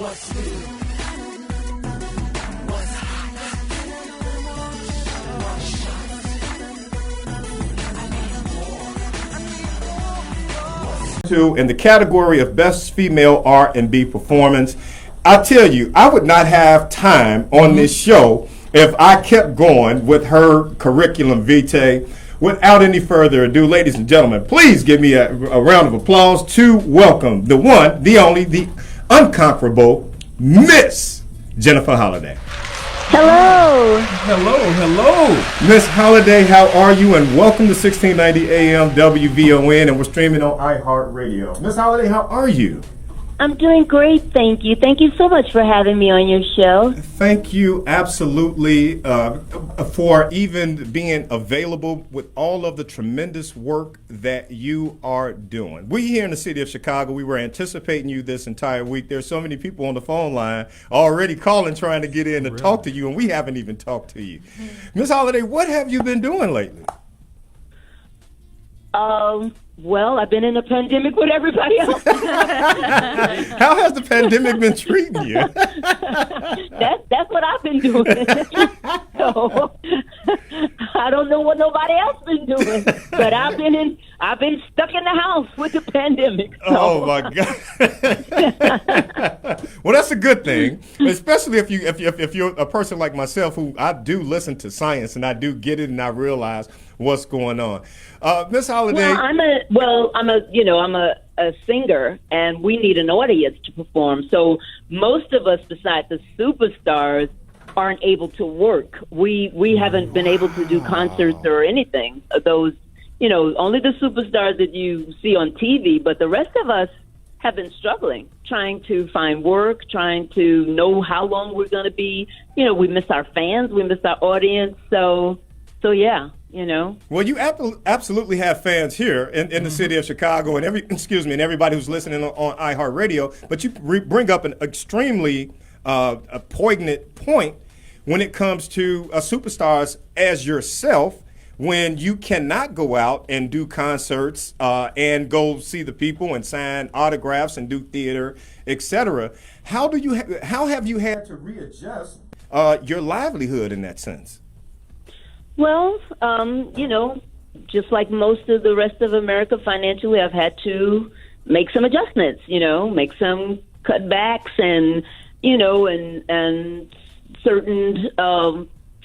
What's new? What's hot? What's more? In the category of Best Female R&B Performance, I tell you, I would not have time on this show if I kept going with her curriculum vitae. Without any further ado, ladies and gentlemen, please give me a round of applause to welcome the one, the only, the unconquerable Miss Jennifer Holliday. Hello. Hello. Miss Holliday, how are you? And welcome to 1690 AM WVON, and we're streaming on iHeartRadio. Miss Holliday, how are you? I'm doing great, thank you. Thank you so much for having me on your show. Thank you absolutely for even being available with all of the tremendous work that you are doing. We here in the city of Chicago, we were anticipating you this entire week. There's so many people on the phone line already calling trying to get in to talk to you, and we haven't even talked to you. Miss Holliday, what have you been doing lately? Well, I've been in a pandemic with everybody else. How has the pandemic been treating you? That's what I've been doing. So I don't know what nobody else been doing, but I've been stuck in the house with the pandemic. So. Oh my God! Well, that's a good thing, especially if you're a person like myself, who I do listen to science and I do get it and I realize what's going on. Miss Holliday. Well, I'm a singer, and we need an audience to perform. So most of us, besides the superstars, aren't able to work. We haven't been able to do concerts or anything. Those, only the superstars that you see on TV, but the rest of us have been struggling, trying to find work, trying to know how long we're going to be. We miss our fans, we miss our audience. So yeah. Well, you absolutely have fans here in the city of Chicago, and everybody who's listening on iHeartRadio. But you bring up an extremely a poignant point when it comes to superstars as yourself. When you cannot go out and do concerts and go see the people and sign autographs and do theater, etc. How have you had to readjust your livelihood in that sense? Well, just like most of the rest of America financially, I've had to make some adjustments, make some cutbacks and certain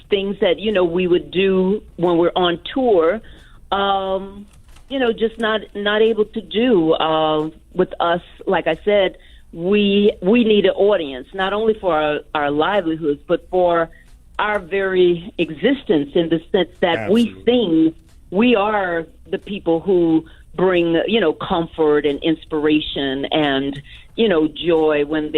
things that, we would do when we're on tour, just not able to do with us. Like I said, we need an audience, not only for our livelihoods, but for our very existence, in the sense that Absolutely. We sing, we are the people who bring, comfort and inspiration and, joy when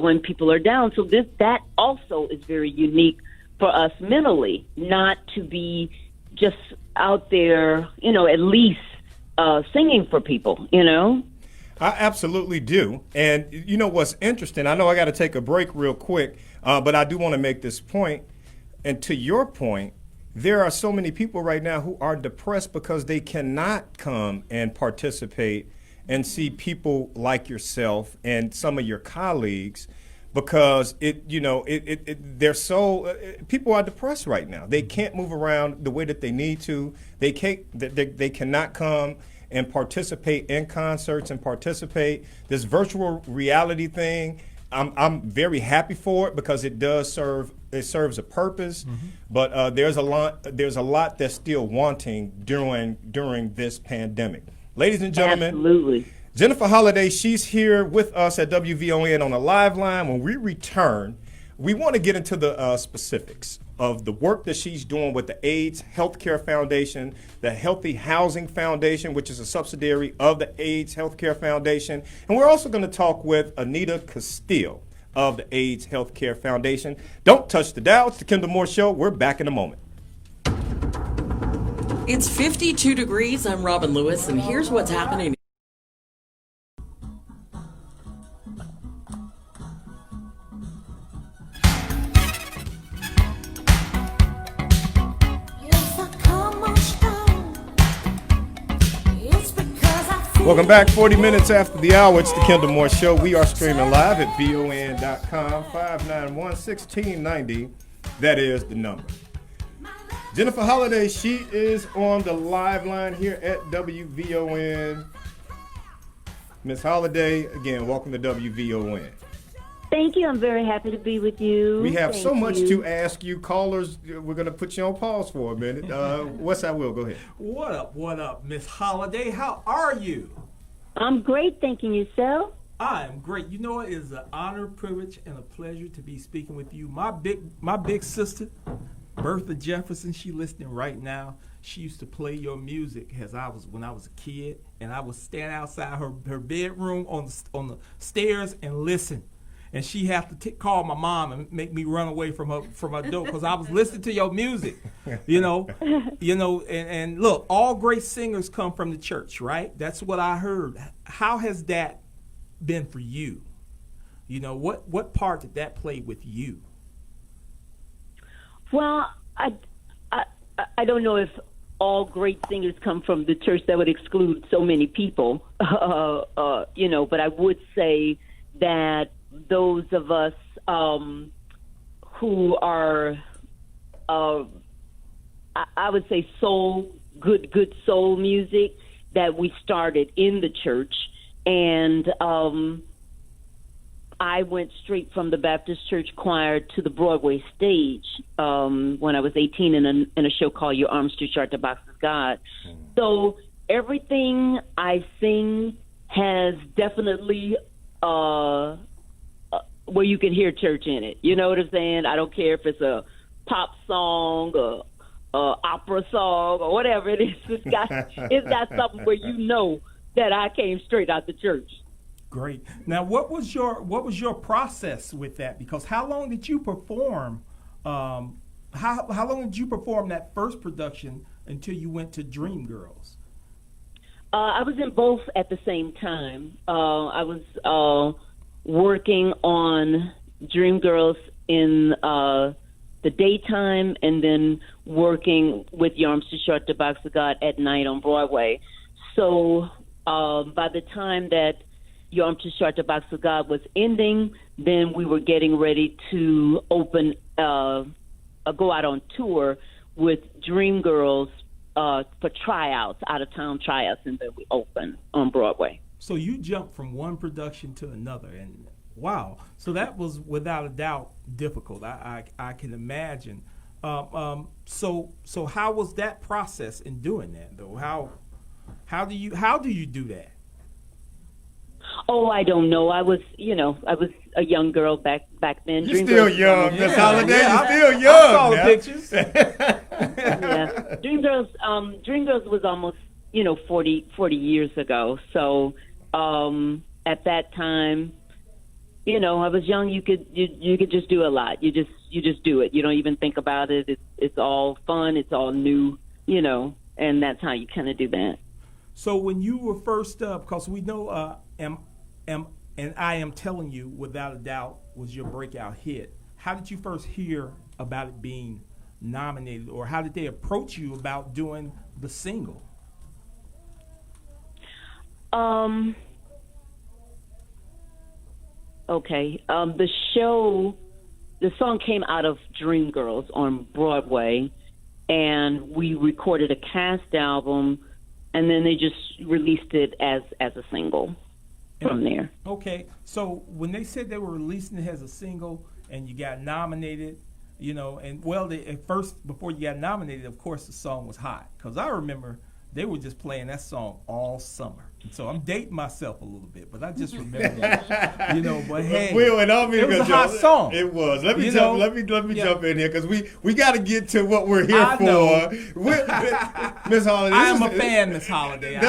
when people are down. So that also is very unique for us mentally, not to be just out there, at least singing for people, I absolutely do. And what's interesting, I know I got to take a break real quick, but I do want to make this point. And to your point, there are so many people right now who are depressed because they cannot come and participate and see people like yourself and some of your colleagues, because they're so people are depressed right now. They can't move around the way that they need to. They cannot come and participate in concerts and participate this virtual reality thing. I'm very happy for it because it serves a purpose. Mm-hmm. But there's a lot that's still wanting during this pandemic. Ladies and gentlemen, absolutely. Jennifer Holliday, she's here with us at WVON on a live line. When we return, we want to get into the specifics of the work that she's doing with the AIDS Healthcare Foundation, the Healthy Housing Foundation, which is a subsidiary of the AIDS Healthcare Foundation. And we're also going to talk with Anita Castile of the AIDS Healthcare Foundation. Don't touch the dial. It's the Kendall Moore Show. We're back in a moment. It's 52 degrees. I'm Robin Lewis, and here's what's happening. Welcome back. 40 minutes after the hour. It's the Kendall Moore Show. We are streaming live at VON.com, 591-1690. That is the number. Jennifer Holliday, she is on the live line here at WVON. Miss Holliday, again, welcome to WVON. Thank you. I'm very happy to be with you. We have Thank so much you. to ask you. Callers, we're going to put you on pause for a minute. What's that, Will? Go ahead. What up, Miss Holliday? How are you? I'm great. Thanking yourself. I am great. You know, it is an honor, privilege, and a pleasure to be speaking with you. My big sister, Bertha Jefferson, she listening right now. She used to play your music when I was a kid, and I would stand outside her bedroom on the stairs and listen. And she have to call my mom and make me run away from her door because I was listening to your music, And look, all great singers come from the church, right? That's what I heard. How has that been for you? What part did that play with you? Well, I don't know if all great singers come from the church. That would exclude so many people, but I would say that those of us who are, I would say good soul music, that we started in the church. And I went straight from the Baptist Church choir to the Broadway stage when I was 18 in a show called Your Arms Too Short to Box with God. So everything I sing has definitely where you can hear church in it. You know what I'm saying? I don't care if it's a pop song or opera song or whatever it is. It's got something where you know that I came straight out the church. Great. Now, what was your process with that? Because how long did you perform? How long did you perform that first production until you went to Dreamgirls? I was in both at the same time. I was working on Dreamgirls in the daytime, and then working with Your Arms Too Short to Box with God at night on Broadway. So by the time that Your Arms Too Short to Box with God was ending, then we were getting ready to open, go out on tour with Dreamgirls for tryouts, out-of-town tryouts, and then we opened on Broadway. So you jumped from one production to another, and wow! So that was without a doubt difficult. I can imagine. So how was that process in doing that, though? How do you do that? Oh, I don't know. I was a young girl back then. You're still young, Miss Holliday. Yeah, You're still young. I saw the pictures. Yeah, Dreamgirls was almost 40 years ago. So at that time, I was young. You could just do a lot. You just do it. You don't even think about it. It's all fun. It's all new. And that's how you kind of do that. So when you were first up, because we know and I Am Telling You, without a doubt, was your breakout hit. How did you first hear about it being nominated, or how did they approach you about doing the single? Okay. The song came out of Dreamgirls on Broadway, and we recorded a cast album, and then they just released it as a single from there. Okay. So when they said they were releasing it as a single and you got nominated, at first, before you got nominated, of course, the song was hot. Because I remember they were just playing that song all summer. So I'm dating myself a little bit, but I just remember that. But hey, Will, and it was a hot song. It was. Let me jump in here, because we got to get to what we're here for. Miss Holliday, I am a fan, Miss Holliday.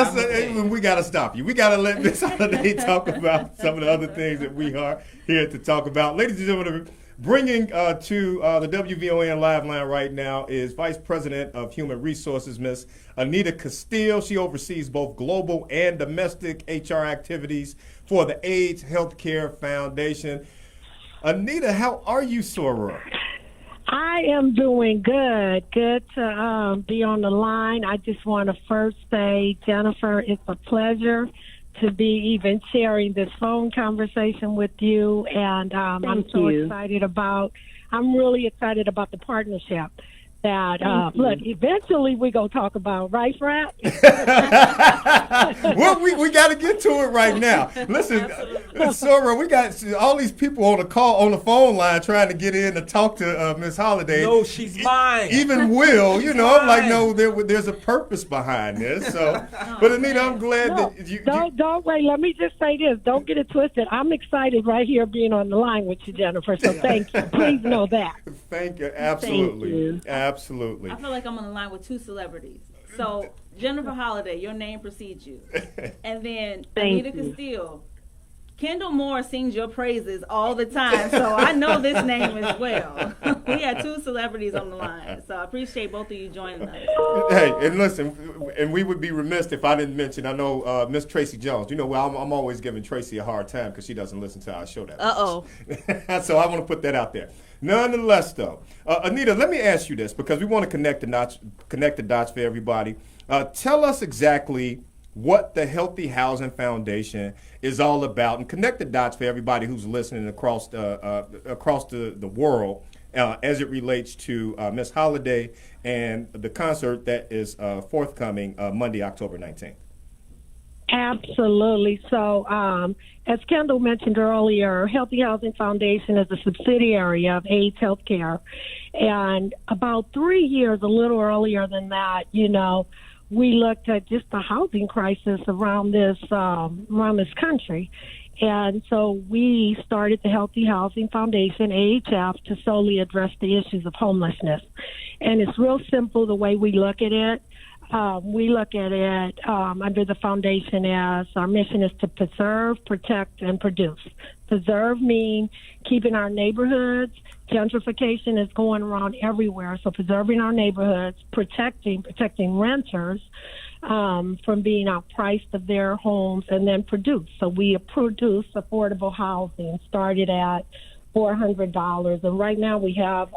We got to stop you. We got to let Miss Holliday talk about some of the other things that we are here to talk about. Ladies and gentlemen, bringing to the WVON live line right now is Vice President of Human Resources, Miss Anita Castile. She oversees both global and domestic HR activities for the AIDS Healthcare Foundation. Anita, how are you, Sora? I am doing good. Good to be on the line. I just want to first say, Jennifer, it's a pleasure to be even sharing this phone conversation with you, and I'm Thank so you. excited about. I'm really excited about the partnership. That Thank you. look, eventually we gonna talk about, right, Frat? Well, we got to get to it right now. Listen, Sora, we got all these people on the phone line trying to get in to talk to Miss Holiday. No, she's mine. Even Will, you know, I'm like, Mine. no, there's a purpose behind this. So, but Anita, I'm glad No, that you don't wait. Let me just say this. Don't get it twisted. I'm excited right here being on the line with you, Jennifer. So thank you. Please know that. thank you. Absolutely. you. Absolutely. I feel like I'm on the line with two celebrities. So Jennifer Holiday, your name precedes you, and then Thank Anita you. Castillo. Kendall Moore sings your praises all the time, so I know this name as well. We had two celebrities on the line, so I appreciate both of you joining us. Hey, and listen, and we would be remiss if I didn't mention, I know Miss Tracy Jones. You know, well, I'm always giving Tracy a hard time because she doesn't listen to our show that much. Uh-oh. So I want to put that out there. Nonetheless, though, Anita, let me ask you this because we want to connect the dots for everybody. Tell us exactly what the Healthy Housing Foundation is all about, and connect the dots for everybody who's listening across the world as it relates to Miss Holiday and the concert that is forthcoming Monday, October 19th. Absolutely. So, as Kendall mentioned earlier, Healthy Housing Foundation is a subsidiary of AIDS Healthcare. And about 3 years, a little earlier than that, we looked at just the housing crisis around this country. And so we started the Healthy Housing Foundation, AHF, to solely address the issues of homelessness. And it's real simple the way we look at it. We look at it under the foundation as our mission is to preserve, protect, and produce. Preserve means keeping our neighborhoods. Gentrification is going around everywhere, so preserving our neighborhoods, protecting renters from being outpriced of their homes, and then produce. So we produce affordable housing, started at $400, and right now we have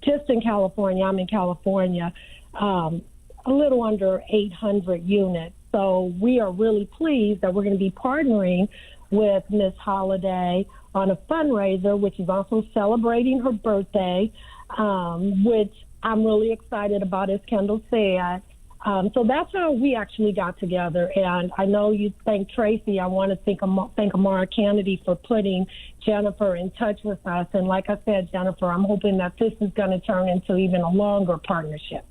just in California. I'm in California. A little under 800 units. So we are really pleased that we're going to be partnering with Miss Holiday on a fundraiser, which is also celebrating her birthday, which I'm really excited about, as Kendall said. So that's how we actually got together. And I know you thank Tracy. I want to thank Amara Kennedy for putting Jennifer in touch with us. And like I said, Jennifer, I'm hoping that this is going to turn into even a longer partnership.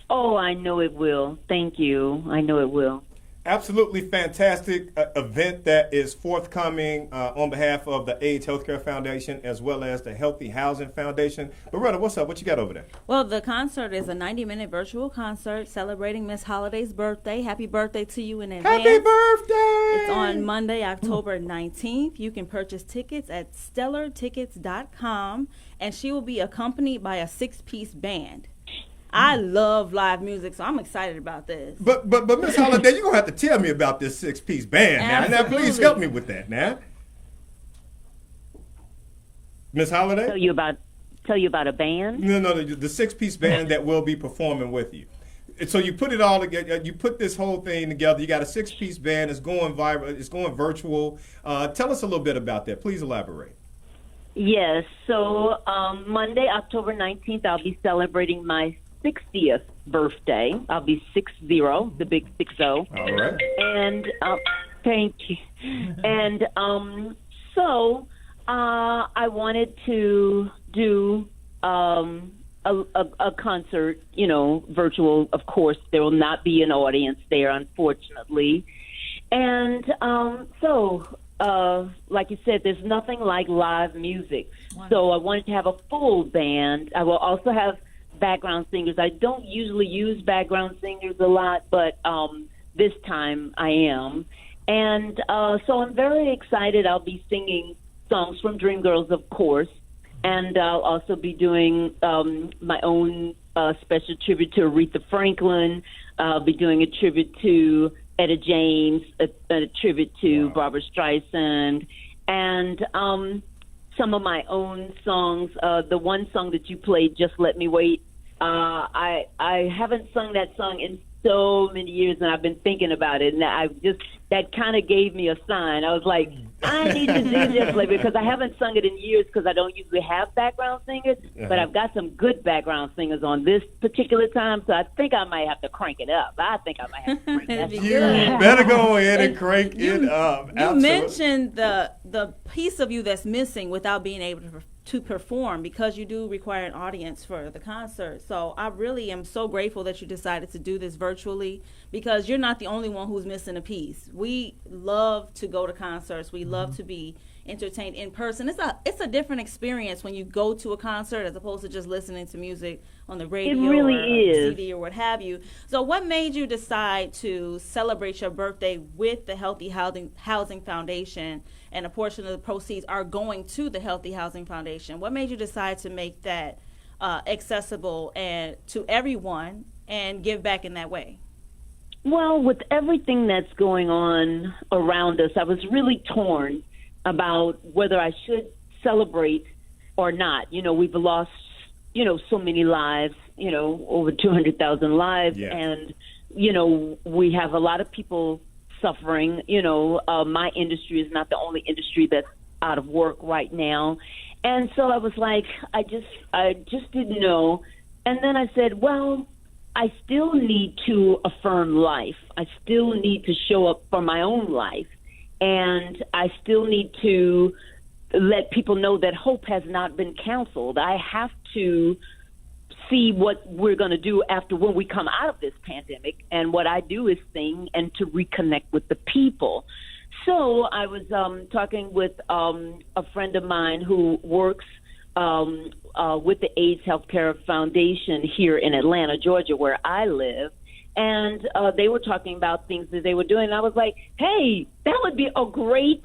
Oh, I know it will. Thank you. I know it will. Absolutely fantastic event that is forthcoming on behalf of the AIDS Healthcare Foundation as well as the Healthy Housing Foundation. Loretta, what's up? What you got over there? Well, the concert is a 90-minute virtual concert celebrating Miss Holiday's birthday. Happy birthday to you in advance. Happy birthday! It's on Monday, October 19th. You can purchase tickets at stellartickets.com, and she will be accompanied by a 6-piece band. I love live music, so I'm excited about this. But Miss Holiday, you're gonna have to tell me about this 6-piece band now. Now, please Absolutely. help me with that now. Miss Holiday? Tell you about a band? No, the 6-piece band that will be performing with you. And so you put it all together. You put this whole thing together. You got a 6-piece band. It's going viral. It's going virtual. Tell us a little bit about that. Please elaborate. Yes. So Monday, October 19th, I'll be celebrating my 60th birthday. I'll be 60, the big 60. All right. And thank you. And so I wanted to do a concert, virtual. Of course, there will not be an audience there, unfortunately. And so, like you said, there's nothing like live music. So I wanted to have a full band. I will also have background singers. I don't usually use background singers a lot, but this time I am. And so I'm very excited. I'll be singing songs from Dreamgirls, of course, and I'll also be doing my own special tribute to Aretha Franklin. I'll be doing a tribute to Etta James, a tribute to Barbara Streisand, and some of my own songs. The one song that you played, Just Let Me Wait, I haven't sung that song in so many years, and I've been thinking about it, and that kind of gave me a sign. I was like, I need to do this lately because I haven't sung it in years because I don't usually have background singers, but I've got some good background singers on this particular time, so I think I might have to crank it up. I think I might have to crank it up. You better go ahead and crank it up. You Absolutely. mentioned the piece of you that's missing without being able to perform, because you do require an audience for the concert. So I really am so grateful that you decided to do this virtually, because you're not the only one who's missing a piece. We love to go to concerts. We love to be entertained in person. It's a different experience when you go to a concert as opposed to just listening to music on the radio really or is. CD or what have you. So what made you decide to celebrate your birthday with the Healthy Housing Foundation, and a portion of the proceeds are going to the Healthy Housing Foundation? What made you decide to make that accessible and to everyone and give back in that way? Well, with everything that's going on around us, I was really torn about whether I should celebrate or not. We've lost, so many lives, over 200,000 lives. Yeah. And, we have a lot of people suffering. My industry is not the only industry that's out of work right now. And so I was like, I just didn't know. And then I said, well, I still need to affirm life. I still need to show up for my own life. And I still need to let people know that hope has not been canceled. I have to see what we're going to do after when we come out of this pandemic. And what I do is sing and to reconnect with the people. So I was talking with a friend of mine who works with the AIDS Healthcare Foundation here in Atlanta, Georgia, where I live. And they were talking about things that they were doing. And I was like, hey, that would be a great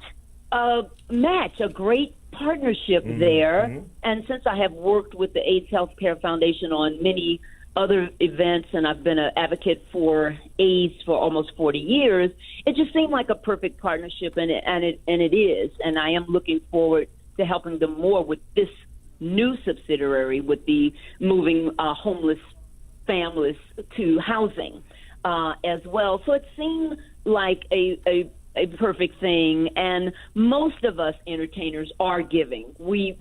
match, a great partnership there. And since I have worked with the AIDS Healthcare Foundation on many other events, and I've been an advocate for AIDS for almost 40 years, it just seemed like a perfect partnership, and it is. And I am looking forward to helping them more with this new subsidiary, with the moving homeless families to housing as well. So it seemed like a perfect thing, and most of us entertainers are giving. We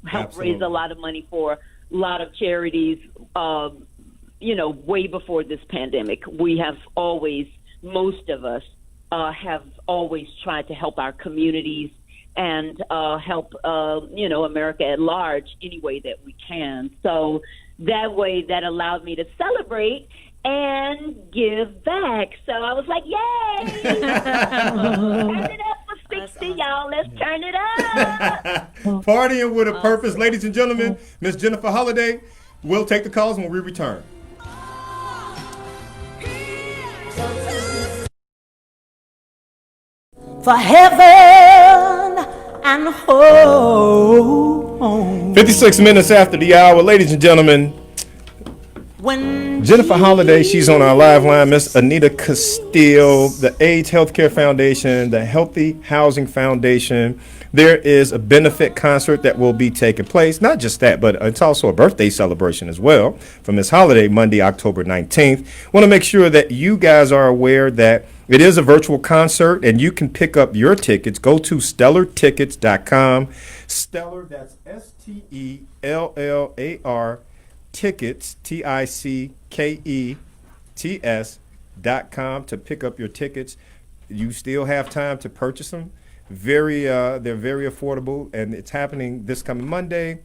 help raise a lot of money for a lot of charities, way before this pandemic. We have always, most of us have always tried to help our communities and help, America at large any way that we can. So that way, that allowed me to celebrate and give back. So I was like, yay! Turn it up for 60, y'all. Let's turn it up. Partying with a purpose. Ladies and gentlemen, Miss Jennifer Holliday. We'll take the calls when we return. For heaven and home. 56 minutes after the hour. Ladies and gentlemen, When Jennifer Holliday, she's on our live line. Miss Anita Castile, the AIDS Healthcare Foundation, the Healthy Housing Foundation. There is a benefit concert that will be taking place. Not just that, but it's also a birthday celebration as well for Miss Holliday, Monday, October 19th. Want to make sure that you guys are aware that it is a virtual concert, and you can pick up your tickets. Go to stellartickets.com. Stellar, that's STELLAR. Tickets, TICKETS.com to pick up your tickets. You still have time to purchase them. They're very affordable, and it's happening this coming Monday,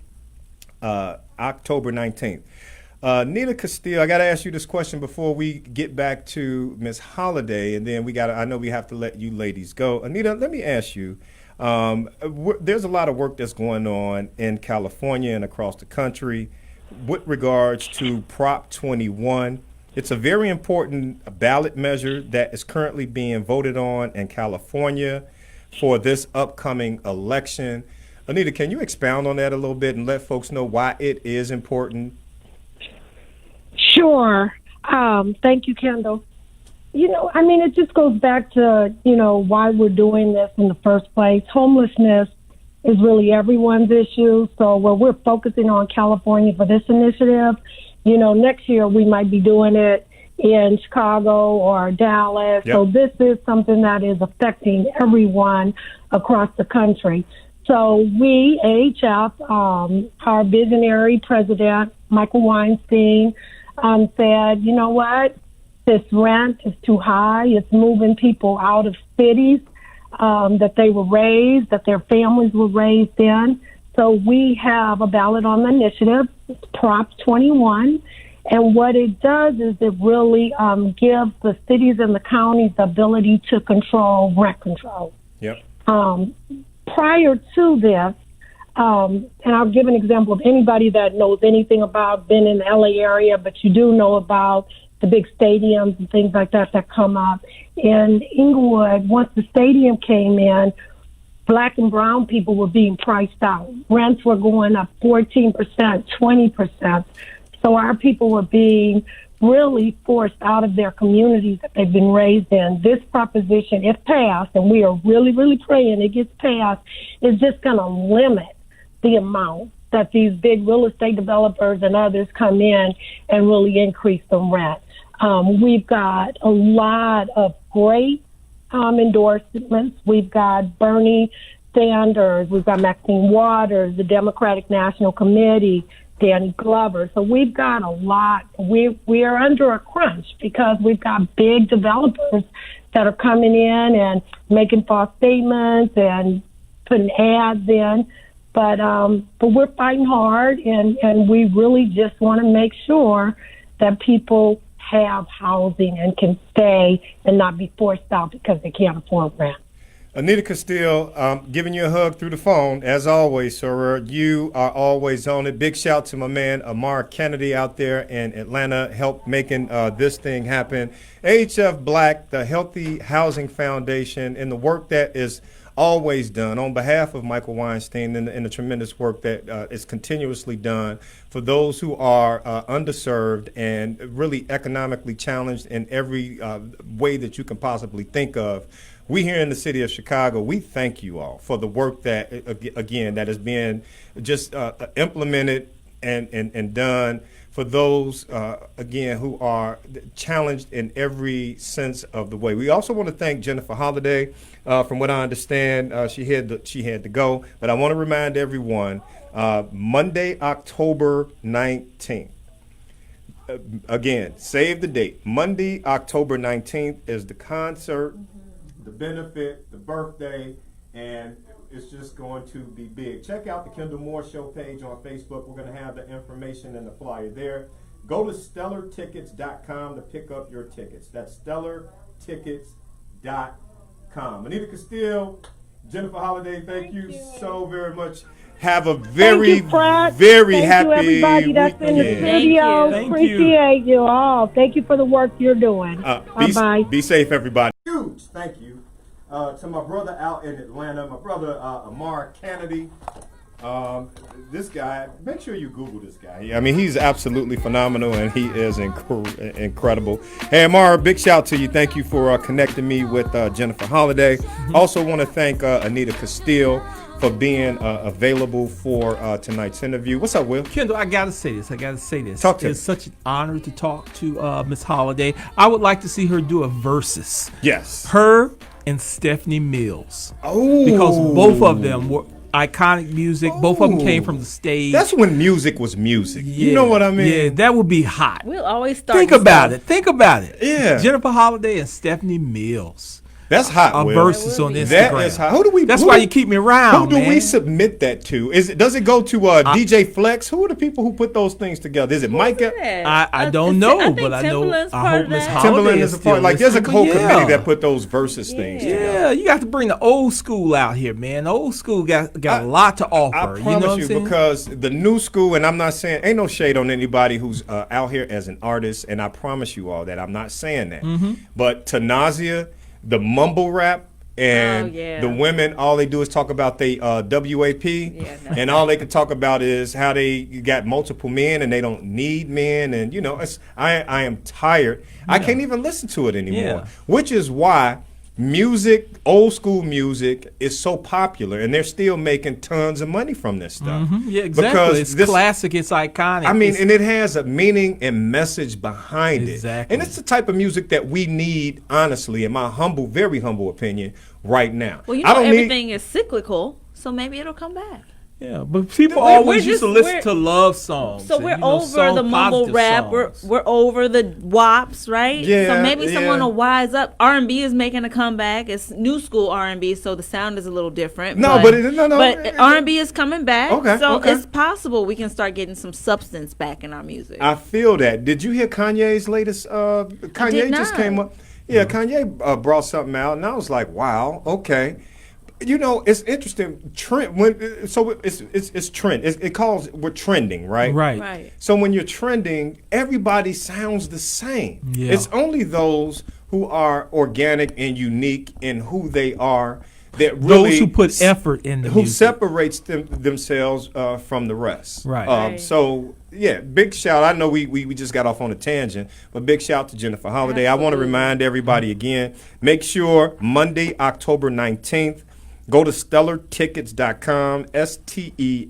October 19th. Nina Castile, I got to ask you this question before we get back to Miss Holliday, and then I know we have to let you ladies go. Anita, let me ask you. There's a lot of work that's going on in California and across the country with regards to Prop 21. It's a very important ballot measure that is currently being voted on in California for this upcoming election. Anita, can you expound on that a little bit and let folks know why it is important? Sure. Thank you, Kendall. It just goes back to, why we're doing this in the first place. Homelessness is really everyone's issue. So where we're focusing on California for this initiative, next year we might be doing it in Chicago or Dallas. Yep. So this is something that is affecting everyone across the country. So we, AHF, our visionary president, Michael Weinstein, said, you know what? This rent is too high. It's moving people out of cities that they were raised, that their families were raised in. So we have a ballot on the initiative, Prop 21. And what it does is it really gives the cities and the counties the ability to control rent control. Yep. Prior to this, and I'll give an example of anybody that knows anything about being in the LA area, but you do know about the big stadiums and things like that come up. In Inglewood, once the stadium came in, Black and brown people were being priced out. Rents were going up 14%, 20%. So our people were being really forced out of their communities that they've been raised in. This proposition, if passed, and we are really, really praying it gets passed, is just going to limit the amount that these big real estate developers and others come in and really increase the rent. We've got a lot of great endorsements. We've got Bernie Sanders, we've got Maxine Waters, the Democratic National Committee, Danny Glover. So we've got a lot. We are under a crunch because we've got big developers that are coming in and making false statements and putting ads in. But we're fighting hard, and we really just want to make sure that people have housing and can stay and not be forced out because they can't afford rent. Anita Castile, giving you a hug through the phone, as always, sir. You are always on it. Big shout to my man, Amar Kennedy, out there in Atlanta, helped making this thing happen. AHF Black, the Healthy Housing Foundation, and the work that is always done on behalf of Michael Weinstein and the tremendous work that is continuously done for those who are underserved and really economically challenged in every way that you can possibly think of. We here in the city of Chicago, we thank you all for the work that, again, that is being just implemented and done for those, again, who are challenged in every sense of the way. We also want to thank Jennifer Holliday. From what I understand, she had to go. But I want to remind everyone, Monday, October 19th. Again, save the date. Monday, October 19th is the concert, the benefit, the birthday, and it's just going to be big. Check out the Kendall Moore Show page on Facebook. We're going to have the information and the flyer there. Go to stellartickets.com to pick up your tickets. That's stellartickets.com. Anita Castile, Jennifer Holliday, thank you so very much. Have a very, very happy Thank you, everybody that's in the studio. Appreciate you all. Thank you for the work you're doing. Bye-bye. Be safe, everybody. Huge thank you to my brother out in Atlanta, my brother Amar Kennedy. This guy, make sure you Google this guy. I mean, he's absolutely phenomenal, and he is incredible. Hey, Amar, big shout to you. Thank you for connecting me with Jennifer Holliday. Also want to thank Anita Castile for being available for tonight's interview. What's up, Will? Kendall, I gotta say this. Talk to me. It's such an honor to talk to Miss Holliday. I would like to see her do a versus. Yes. Her and Stephanie Mills. Oh. Because both of them were iconic music. Both of them came from the stage. That's when music was music. Yeah, you know what I mean? Yeah, that would be hot. We'll always start. Think about it. Yeah. Jennifer Holliday and Stephanie Mills. That's hot, A Will. versus on Instagram. That is hot. That's why you keep me around, Who do man. we submit that to? Does it go to DJ Flex? Who are the people who put those things together? Is it Micah? I don't know, but I know. I hope Miss Holliday Timberland is a part. Like, there's a whole committee that put those versus things together. Yeah, you got to bring the old school out here, man. The old school got a lot to offer. I promise you know what I'm saying? Because the new school, and I'm not saying, ain't no shade on anybody who's out here as an artist, and I promise you all that. I'm not saying that. But to nausea, the mumble rap, and the women, all they do is talk about they WAP, and all they can talk about is how they got multiple men and they don't need men, and I am tired. I can't even listen to it anymore, which is why music, old school music, is so popular, and they're still making tons of money from this stuff. Yeah, exactly. It's classic. It's iconic. I mean, and it has a meaning and message behind Exactly. it. And it's the type of music that we need, honestly, in my humble, very humble opinion, right now. Well, you know, everything is cyclical, so maybe it'll come back. Yeah, but people We're always used to just- listen we're- to love songs. So and, we're you know, over the mumble positive rap. songs. We're over the WAPs, right? Yeah, So maybe someone yeah. will wise up. R&B is making a comeback. It's new school R&B, so the sound is a little different. No, but R&B is coming back. Okay, So okay. it's possible we can start getting some substance back in our music. I feel that. Did you hear Kanye's latest? Kanye did just not. came up. Yeah, Kanye brought something out, and I was like, wow, okay. You know, it's interesting. Trend it's trend. We're trending, right? Right. So when you're trending, everybody sounds the same. Yeah. It's only those who are organic and unique in who they are that really Those who put effort in the who music. separates themselves from the rest. Right. Right. So yeah, big shout. I know we just got off on a tangent, but big shout to Jennifer Holiday. I want to Absolutely. remind everybody again, make sure Monday, October 19th, go to stellartickets.com,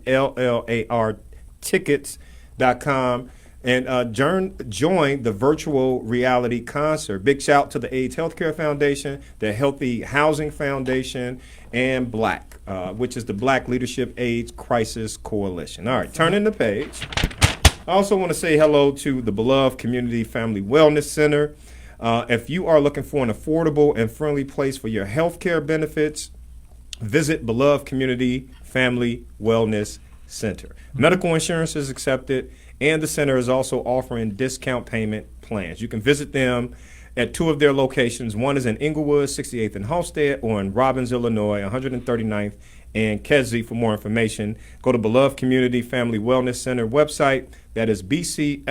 STELLAR tickets.com, and join the virtual reality concert. Big shout to the AIDS Healthcare Foundation, the Healthy Housing Foundation, and BLAC, which is the Black Leadership AIDS Crisis Coalition. All right, turning the page. I also want to say hello to the beloved Community Family Wellness Center. If you are looking for an affordable and friendly place for your healthcare benefits, visit Beloved Community Family Wellness Center. Medical insurance is accepted, and the center is also offering discount payment plans. You can visit them at two of their locations. One is in Inglewood, 68th and Halstead, or in Robbins, Illinois, 139th and Kedzie. For more information, go to Beloved Community Family Wellness Center website. That is bcfwc.org.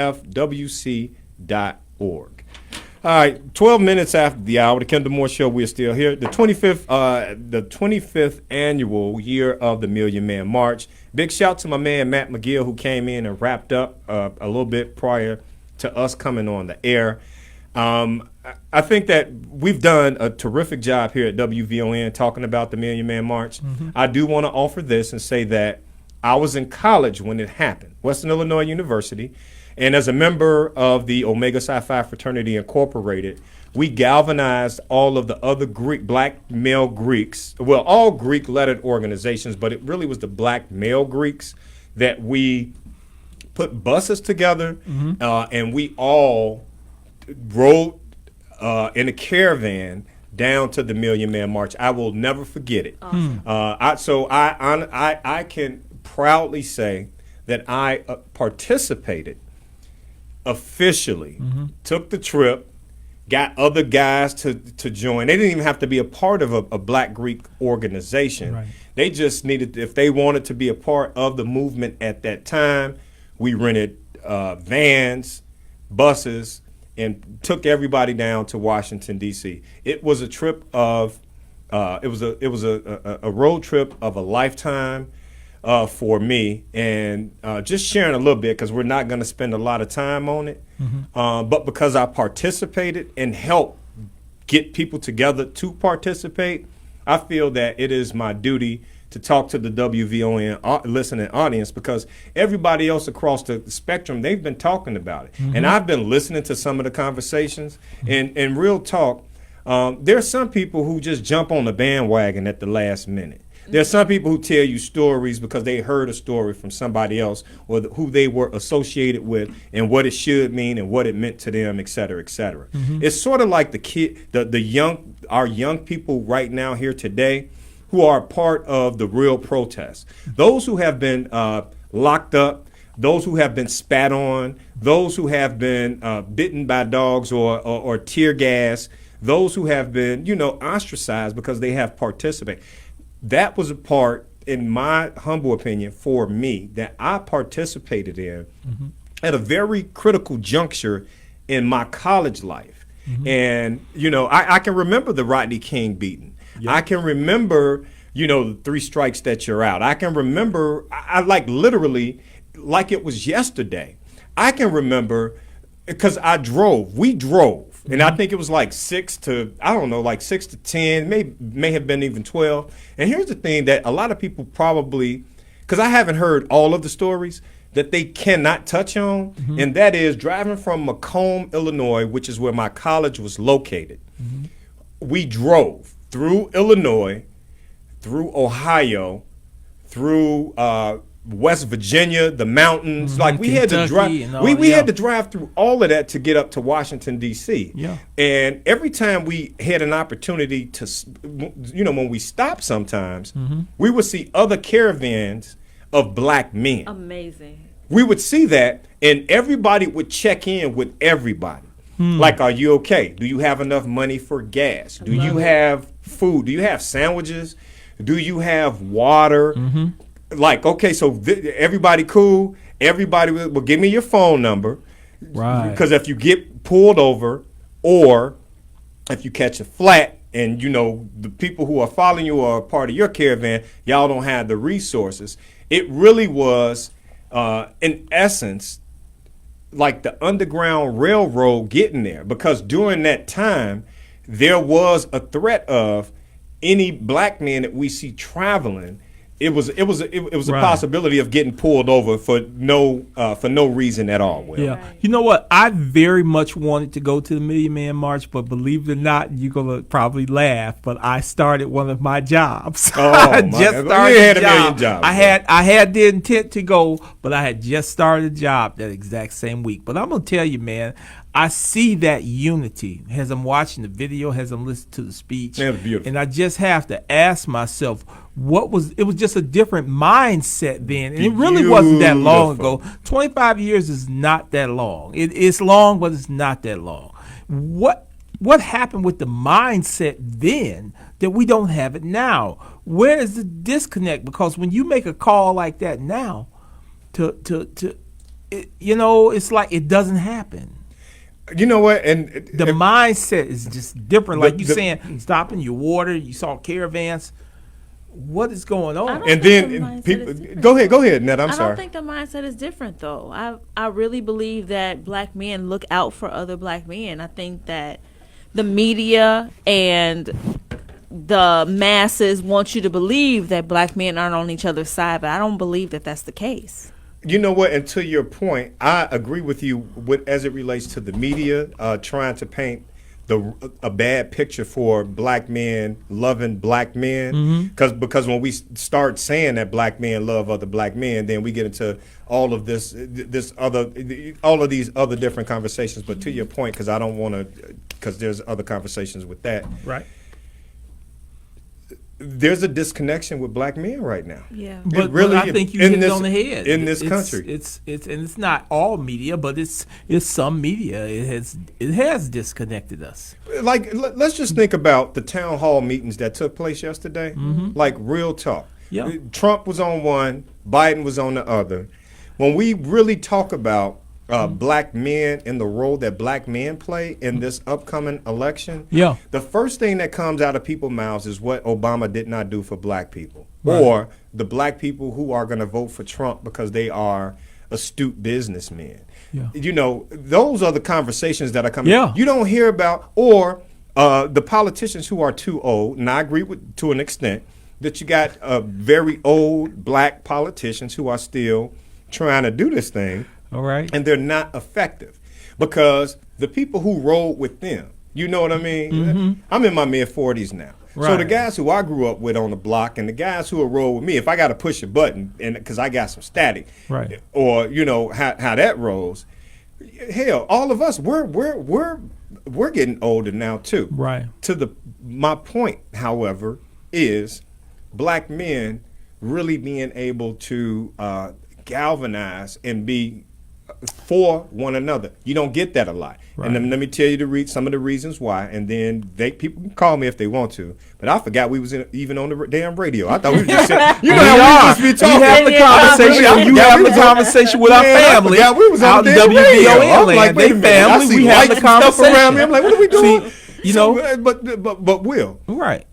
All right, 12 minutes after the hour, the Kendall Moore Show, we're still here. The 25th annual year of the Million Man March. Big shout to my man, Matt McGill, who came in and wrapped up a little bit prior to us coming on the air. I think that we've done a terrific job here at WVON talking about the Million Man March. I do want to offer this and say that I was in college when it happened, Western Illinois University. And as a member of the Omega Psi Phi Fraternity Incorporated, we galvanized all of the other black male Greeks, well, all Greek lettered organizations, but it really was the black male Greeks that we put buses together, and we all rode in a caravan down to the Million Man March. I will never forget it. I can proudly say that I participated officially, took the trip, got other guys to join. They didn't even have to be a part of a Black Greek organization. Right. They just needed, if they wanted to be a part of the movement at that time, we rented vans, buses, and took everybody down to Washington, D.C. It was a trip of, it was a road trip of a lifetime. For me, and just sharing a little bit, because we're not going to spend a lot of time on it, but because I participated and helped get people together to participate, I feel that it is my duty to talk to the WVON listening audience, because everybody else across the spectrum, they've been talking about it. And I've been listening to some of the conversations, and real talk, there's some people who just jump on the bandwagon at the last minute. There's some people who tell you stories because they heard a story from somebody else, or who they were associated with, and what it should mean and what it meant to them, et cetera, et cetera. It's sort of like our young people right now here today, who are part of the real protest. Those who have been locked up, those who have been spat on, those who have been bitten by dogs or tear gas, those who have been, ostracized because they have participated. That was a part, in my humble opinion, for me, that I participated in at a very critical juncture in my college life. And, I can remember the Rodney King beating. I can remember, the 3 strikes that you're out. I can remember, I like literally, like it was yesterday. I can remember, because we drove And I think it was like 6 to, I don't know, like 6 to 10, may have been even 12. And here's the thing that a lot of people probably, because I haven't heard all of the stories, that they cannot touch on, and that is driving from Macomb, Illinois, which is where my college was located. We drove through Illinois, through Ohio, through West Virginia, the mountains. Like we had to drive. We had to drive through all of that to get up to Washington D.C. Yeah. And every time we had an opportunity to, when we stopped, sometimes we would see other caravans of black men. Amazing. We would see that, and everybody would check in with everybody. Like, are you okay? Do you have enough money for gas? Do you have food? Do you have sandwiches? Do you have water? Like, okay, so everybody cool? Everybody will give me your phone number. Right. Because if you get pulled over or if you catch a flat and, the people who are following you are part of your caravan, y'all don't have the resources. It really was, in essence, like the Underground Railroad getting there, because during that time there was a threat of any black man that we see traveling. It was a possibility of getting pulled over for no reason at all. Will. Yeah, you know what? I very much wanted to go to the Million Man March, but believe it or not, you're gonna probably laugh, but I started one of my jobs. Oh, I my just God. started You had a a million job. jobs. I had the intent to go, but I had just started a job that exact same week. But I'm gonna tell you, man, I see that unity as I'm watching the video, as I'm listening to the speech, Yeah, it was beautiful. and I just have to ask myself, it was just a different mindset then, and it really wasn't that long ago. 25 years is not that long. It's long, but it's not that long. What happened with the mindset then that we don't have it now? Where is the disconnect? Because when you make a call like that now, it's like it doesn't happen. You know what? And The mindset is just different. Like you saying, stopping your water, you saw caravans. What is going on? and think the then mindset people is different. go ahead, Ned. I'm I sorry. don't think the mindset is different though. I really believe that black men look out for other black men. I think that the media and the masses want you to believe that black men aren't on each other's side, but I don't believe that that's the case. You know what? And to your point, I agree with you as it relates to the media trying to paint a bad picture for black men loving black men. Because when we start saying that black men love other black men, then we get into all of these other different conversations. But to your point, because I don't want to, because there's other conversations with that. Right. There's a disconnection with black men right now. Yeah. But really, I think you in hit it this- on the head. in this It's- country. It's not all media, but it's some media. It has disconnected us. Like, let's just think about the town hall meetings that took place yesterday. Like, real talk. Yeah. Trump was on one, Biden was on the other. When we really talk about black men and the role that black men play in this upcoming election, Yeah. the first thing that comes out of people's mouths is what Obama did not do for black people, or the black people who are going to vote for Trump because they are astute businessmen. Yeah. Those are the conversations that are coming. Yeah. You don't hear about, or the politicians who are too old, and I agree with to an extent, that you got very old black politicians who are still trying to do this thing. All right. And they're not effective because the people who rode with them, you know what I mean? I'm in my mid-40s now. So the Right. guys who I grew up with on the block and the guys who are roll with me, if I got to push a button and because I got some static, Right. or how that rolls, hell, all of us we're getting older now too. Right. My point, however, is black men really being able to galvanize and be for one another. You don't get that a lot. Right. And then let me tell you some of the reasons why, and then people can call me if they want to. But I forgot we was even on the damn radio. I thought we were just sitting, We how are. we used to be We talking. have the conversation. Yeah, You have we the was on- conversation with our Man, I family. forgot we was on out the in damn radio. WVON I'm land. like, wait a They minute. I family. see We have lights the and stuff conversation. around me. I'm like, what are we doing? See, But Will, right.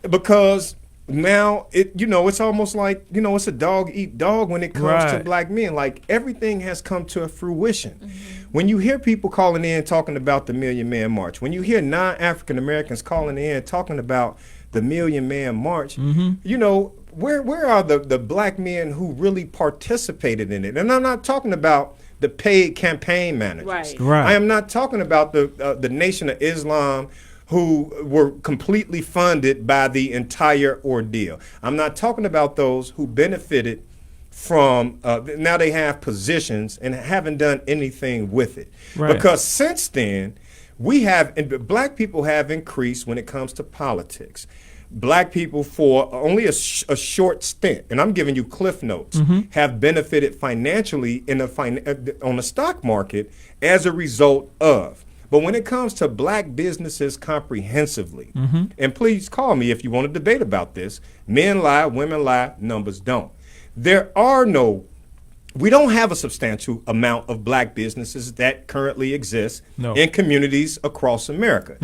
because now it's almost like it's a dog eat dog when it comes to Right. black men. Like everything has come to a fruition. when you hear people calling in talking about the Million Man March, when you hear non-African Americans calling in talking about the Million Man March, you know, where are the black men who really participated in it? And I'm not talking about the paid campaign managers. Right. I am not talking about the Nation of Islam who were completely funded by the entire ordeal. I'm not talking about those who benefited from, now they have positions and haven't done anything with it. Right. Because since then, black people have increased when it comes to politics. Black people, for only a short stint, and I'm giving you cliff notes, have benefited financially on the stock market as a result of. But when it comes to black businesses comprehensively, and please call me if you want to debate about this, men lie, women lie, numbers don't. We don't have a substantial amount of black businesses that currently exist in communities across America.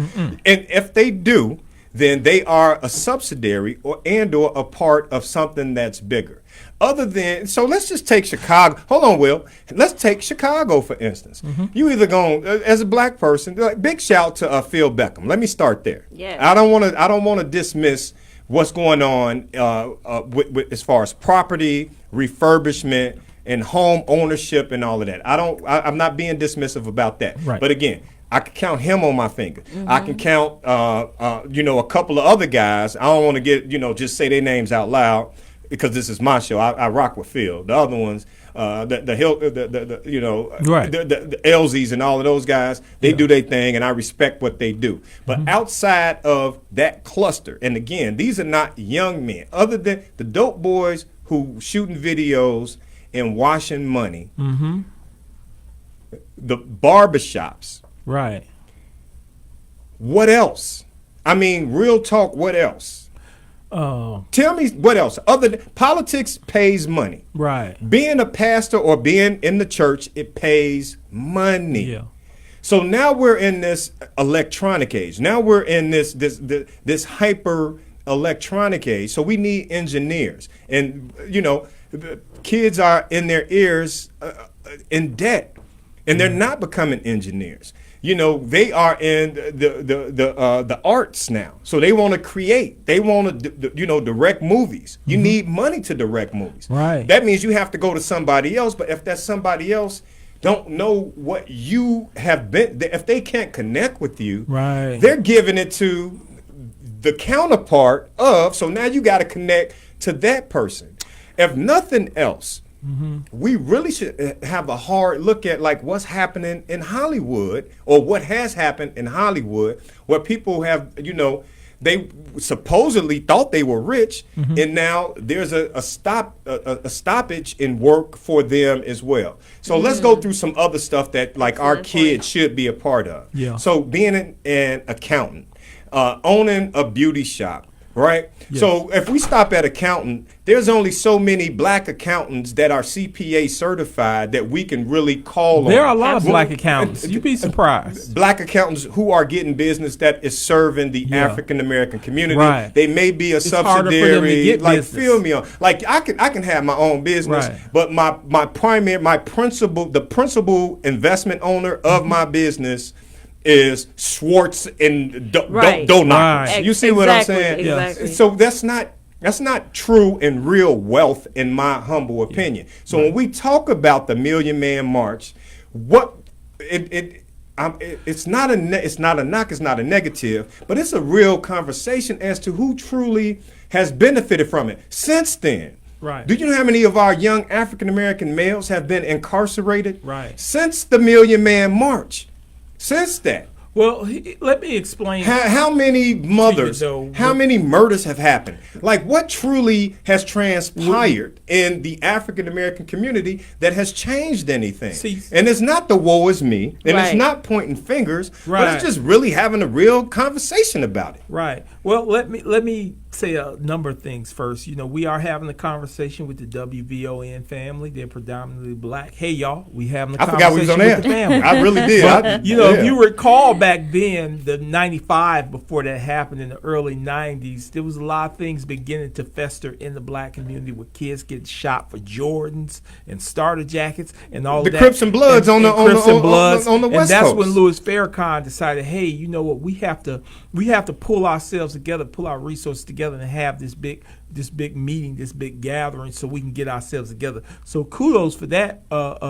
And if they do, then they are a subsidiary or a part of something that's bigger. So let's just take Chicago. Hold on, Will. Let's take Chicago, for instance. You either going, as a black person, big shout to Phil Beckham. Let me start there. Yes. I don't want to dismiss what's going on with as far as property, refurbishment, and home ownership and all of that. I'm not being dismissive about that. Right. But again, I can count him on my finger. I can count, a couple of other guys. I don't want to just say their names out loud because this is my show. I rock with Phil. The other ones, the Elsies and all of those guys, they do their thing, and I respect what they do. But outside of that cluster, and again, these are not young men, other than the dope boys who shooting videos and washing money, the barbershops. Right. What else? I mean, real talk, what else? Tell me what else. Other than politics pays money. Right. Being a pastor or being in the church, it pays money. Yeah. So now we're in this electronic age. Now we're in this hyper electronic age. So we need engineers. And, kids are in their ears in debt. And they're not becoming engineers. They are in the arts now. So they want to create. They want to, direct movies. You need money to direct movies. Right. That means you have to go to somebody else. But if that somebody else don't know what you have been, if they can't connect with you, right, they're giving it to the counterpart of. So now you got to connect to that person. If nothing else, we really should have a hard look at what's happening in Hollywood, or what has happened in Hollywood, where people have, they supposedly thought they were rich, and now there's a stoppage in work for them as well. So let's go through some other stuff that our kids should be a part of. Yeah. So being an accountant, owning a beauty shop. Right? Yes. So if we stop at accountant, there's only so many black accountants that are CPA certified that we can really call on. There are a lot of black accountants. You'd be surprised. Black accountants who are getting business that is serving the African American community. Right. They may be a subsidiary. Harder for them to get business. Feel me on. I can have my own business, Right. but the principal investment owner of my business is Schwartz and Right. Donuts. Right. You see what I'm Exactly, saying? exactly. So that's not true and real wealth, in my humble opinion. So when we talk about the Million Man March, it's not a knock, it's not a negative, but it's a real conversation as to who truly has benefited from it since then. Right. Do you know how many of our young African American males have been incarcerated? Right. Since the Million Man March. Since that. Well, let me explain. How many mothers, though, how many murders have happened? What truly has transpired in the African American community that has changed anything? And it's not the woe is me, and it's Right. not pointing fingers, but Right. it's just really having a real conversation about it. Right. Well, let me say a number of things first. We are having a conversation with the WVON family. They're predominantly black. Hey, y'all, we having a I forgot we was conversation on with the air. family. I really did. But, if you recall back then, the 95, before that happened in the early 90s, there was a lot of things beginning to fester in the black community with kids getting shot for Jordans and starter jackets and all The that. Crips and Bloods on the Crips and Bloods. on the And West that's Coast. when Louis Farrakhan decided, hey, you know what, we have to pull ourselves together, pull our resources together, and have this big meeting, this big gathering, so we can get ourselves together. So kudos for that,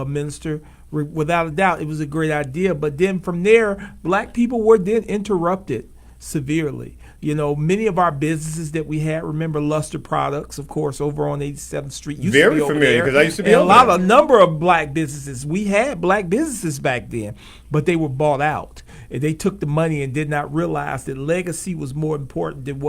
Minister. Without a doubt, it was a great idea. But then from there, black people were then interrupted severely. Many of our businesses that we had, remember Luster Products, of course, over on 87th Street. Very familiar, because I used to be and over a number of black businesses. We had black businesses back then, but they were bought out. And they took the money and did not realize that legacy was more important than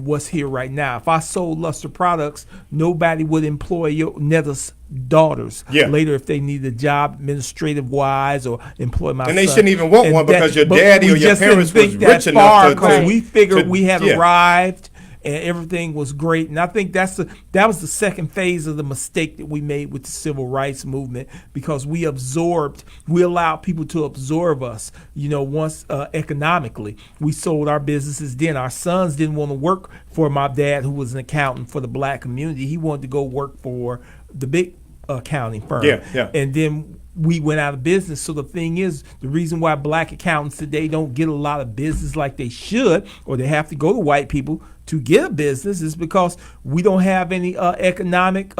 what's here right now. If I sold Luster Products, nobody would employ your Nether's daughters later if they need a job administrative wise or employ my And they son. shouldn't even want one because your daddy or your parents was rich enough to because we figured we had yeah. arrived and everything was great. And I think that was the second phase of the mistake that we made with the civil rights movement, because we allowed people to absorb us, once economically. We sold our businesses then. Our sons didn't want to work for my dad, who was an accountant for the black community. He wanted to go work for the big accounting firm. Yeah. And then we went out of business. So the thing is, the reason why black accountants today don't get a lot of business like they should, or they have to go to white people to get a business, is because we don't have any economic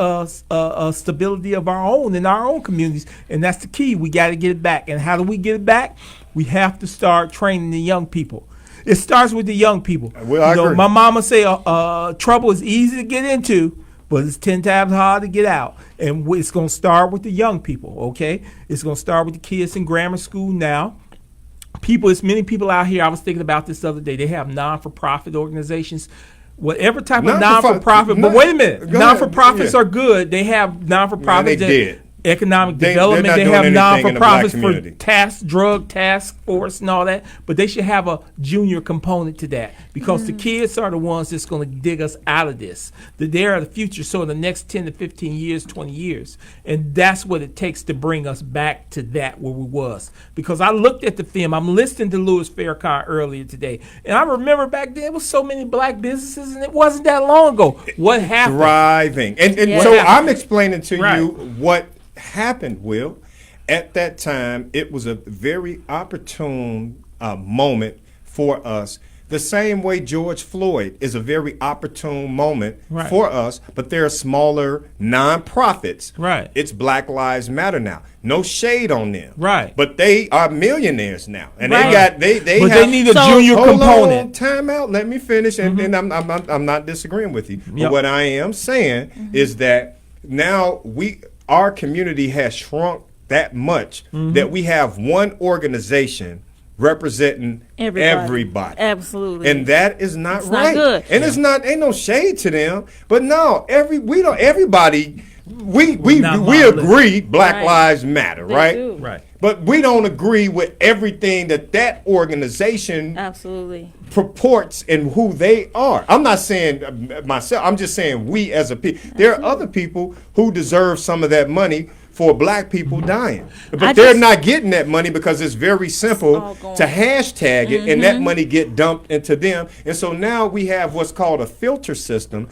stability of our own in our own communities. And that's the key. We got to get it back. And how do we get it back? We have to start training the young people. It starts with the young people. Well, I agree. My mama say trouble is easy to get into, but it's 10 times hard to get out. And it's going to start with the young people, okay? It's going to start with the kids in grammar school now. It's many people out here. I was thinking about this the other day. They have non-for-profit organizations. Whatever type of non-for-profit, but wait a minute. Non-for-profits are good. They have non-for-profits. Yeah, they did. Economic They're development. not They doing have anything in the black non-for-profits for drug task force and all that. But they should have a junior component to that, because the kids are the ones that's going to dig us out of this. They are the future. So in the next 10 to 15 years, 20 years. And that's what it takes to bring us back to that where we was. Because I looked at the film. I'm listening to Louis Farrakhan earlier today. And I remember back then there was so many black businesses, and it wasn't that long ago. What happened? Thriving. And so I'm explaining to you what happened, Will. At that time, it was a very opportune moment for us. The same way George Floyd is a very opportune moment for us, but there are smaller nonprofits. Right. It's Black Lives Matter now. No shade on them. Right. But they are millionaires now, and they need a junior component. Time out. Let me finish, and I'm not disagreeing with you. But what I am saying is that now our community has shrunk that much that we have one organization representing everybody. Absolutely. And that is not It's right. not good. And ain't no shade to them. But no, everybody we agree Black Lives Matter, They right? do. Right. But we don't agree with everything that organization Absolutely. purports and who they are. I'm not saying myself. I'm just saying we as a people. There are other people who deserve some of that money for black people dying. But they're not getting that money because it's very simple to hashtag it, and that money get dumped into them. And so now we have what's called a filter system.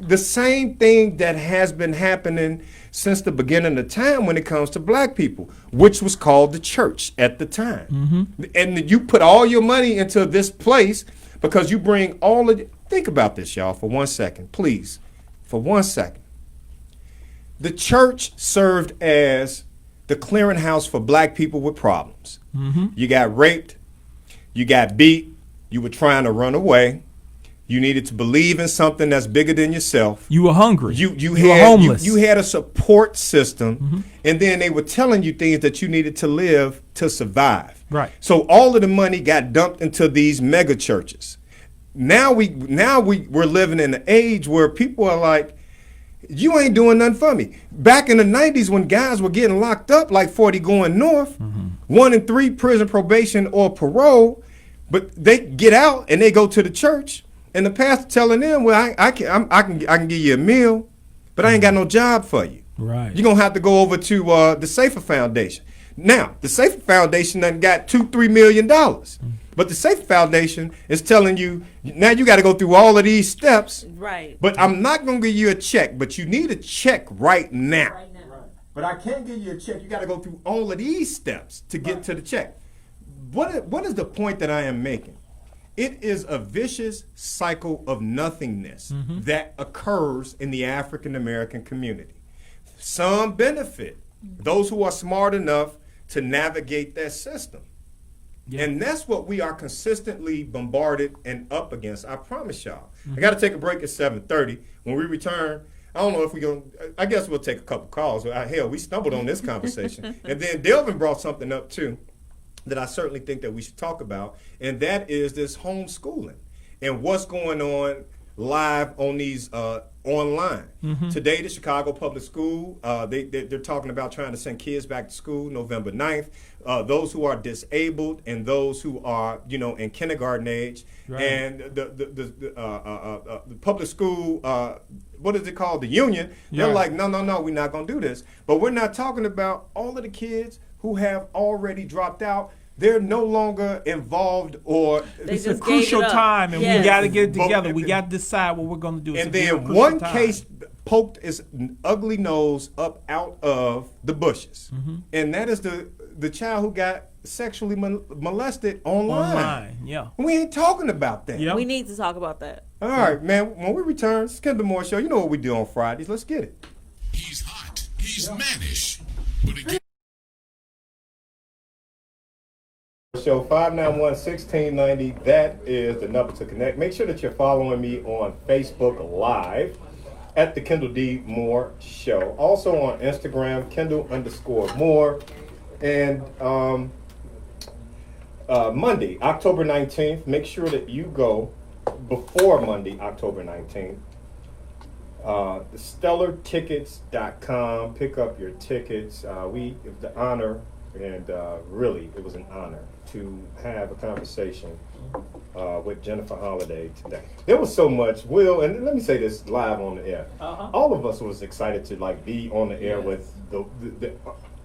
The same thing that has been happening since the beginning of time when it comes to black people, which was called the church at the time. And you put all your money into this place because you bring all of think about this, y'all, for 1 second, please. For 1 second. The church served as the clearinghouse for black people with problems. You got raped, you got beat, you were trying to run away. You needed to believe in something that's bigger than yourself. You were hungry. You were homeless. You had a support system, and then they were telling you things that you needed to live to survive. Right. So all of the money got dumped into these mega churches. Now we're living in an age where people are like, you ain't doing nothing for me. Back in the 90s when guys were getting locked up like 40 going north, 1 in 3 prison probation or parole, but they get out and they go to the church. And the pastor telling them, well, I can give you a meal, but I ain't got no job for you. Right. You're going to have to go over to the Safer Foundation. Now, the Safer Foundation done got $2-3 million. But the Safer Foundation is telling you, now you got to go through all of these steps. Right. But I'm not going to give you a check, but you need a check right now. But I can't give you a check. You got to go through all of these steps to get to the check. What is the point that I am making? It is a vicious cycle of nothingness that occurs in the African American community. Some benefit, those who are smart enough to navigate that system. Yeah. And that's what we are consistently bombarded and up against. I promise y'all. I got to take a break at 7:30. When we return, I don't know if we're going to, I guess we'll take a couple calls. Hell, we stumbled on this conversation. And then Delvin brought something up, too, that I certainly think that we should talk about, and that is this homeschooling and what's going on live on these online. Today, the Chicago Public School, they're talking about trying to send kids back to school November 9th. Those who are disabled and those who are, in kindergarten age. Right. And the public school, what is it called? The union. They're like, no, we're not going to do this. But we're not talking about all of the kids who have already dropped out. They're no longer involved, or it's a crucial time, and we got to get it together. We got to decide what we're going to do. And then one case poked his ugly nose up out of the bushes, and that is the child who got sexually molested online. Yeah, we ain't talking about that. Yep. We need to talk about that. All right, man. When we return, it's Kendall Moore Show. You know what we do on Fridays. Let's get it. He's hot. He's mannish. But again. Show 591-1690. That is the number to connect. Make sure that you're following me on Facebook Live at the Kendall D. Moore Show. Also on Instagram, Kendall_Moore. And Monday, October 19th, make sure that you go before Monday, October 19th. StellarTickets.com. Pick up your tickets. It was the honor, and really, it was an honor to have a conversation with Jennifer Holliday today. There was so much, Will, and let me say this live on the air. All of us was excited to be on the air with the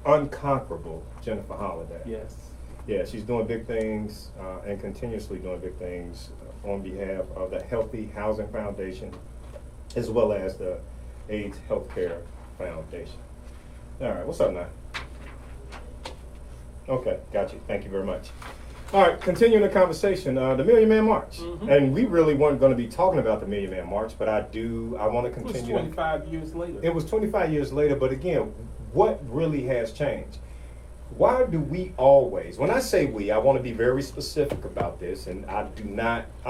Unconquerable Jennifer Holliday. Yes. Yeah, she's doing big things and continuously doing big things on behalf of the Healthy Housing Foundation, as well as the AIDS Healthcare Foundation. All right, what's up now? Okay, got you. Thank you very much. All right, continuing the conversation, the Million Man March. And we really weren't going to be talking about the Million Man March, but I want to continue. It was 25 years later. It was 25 years later, but again, what really has changed? Why do we always, when I say we, I want to be very specific about this, and I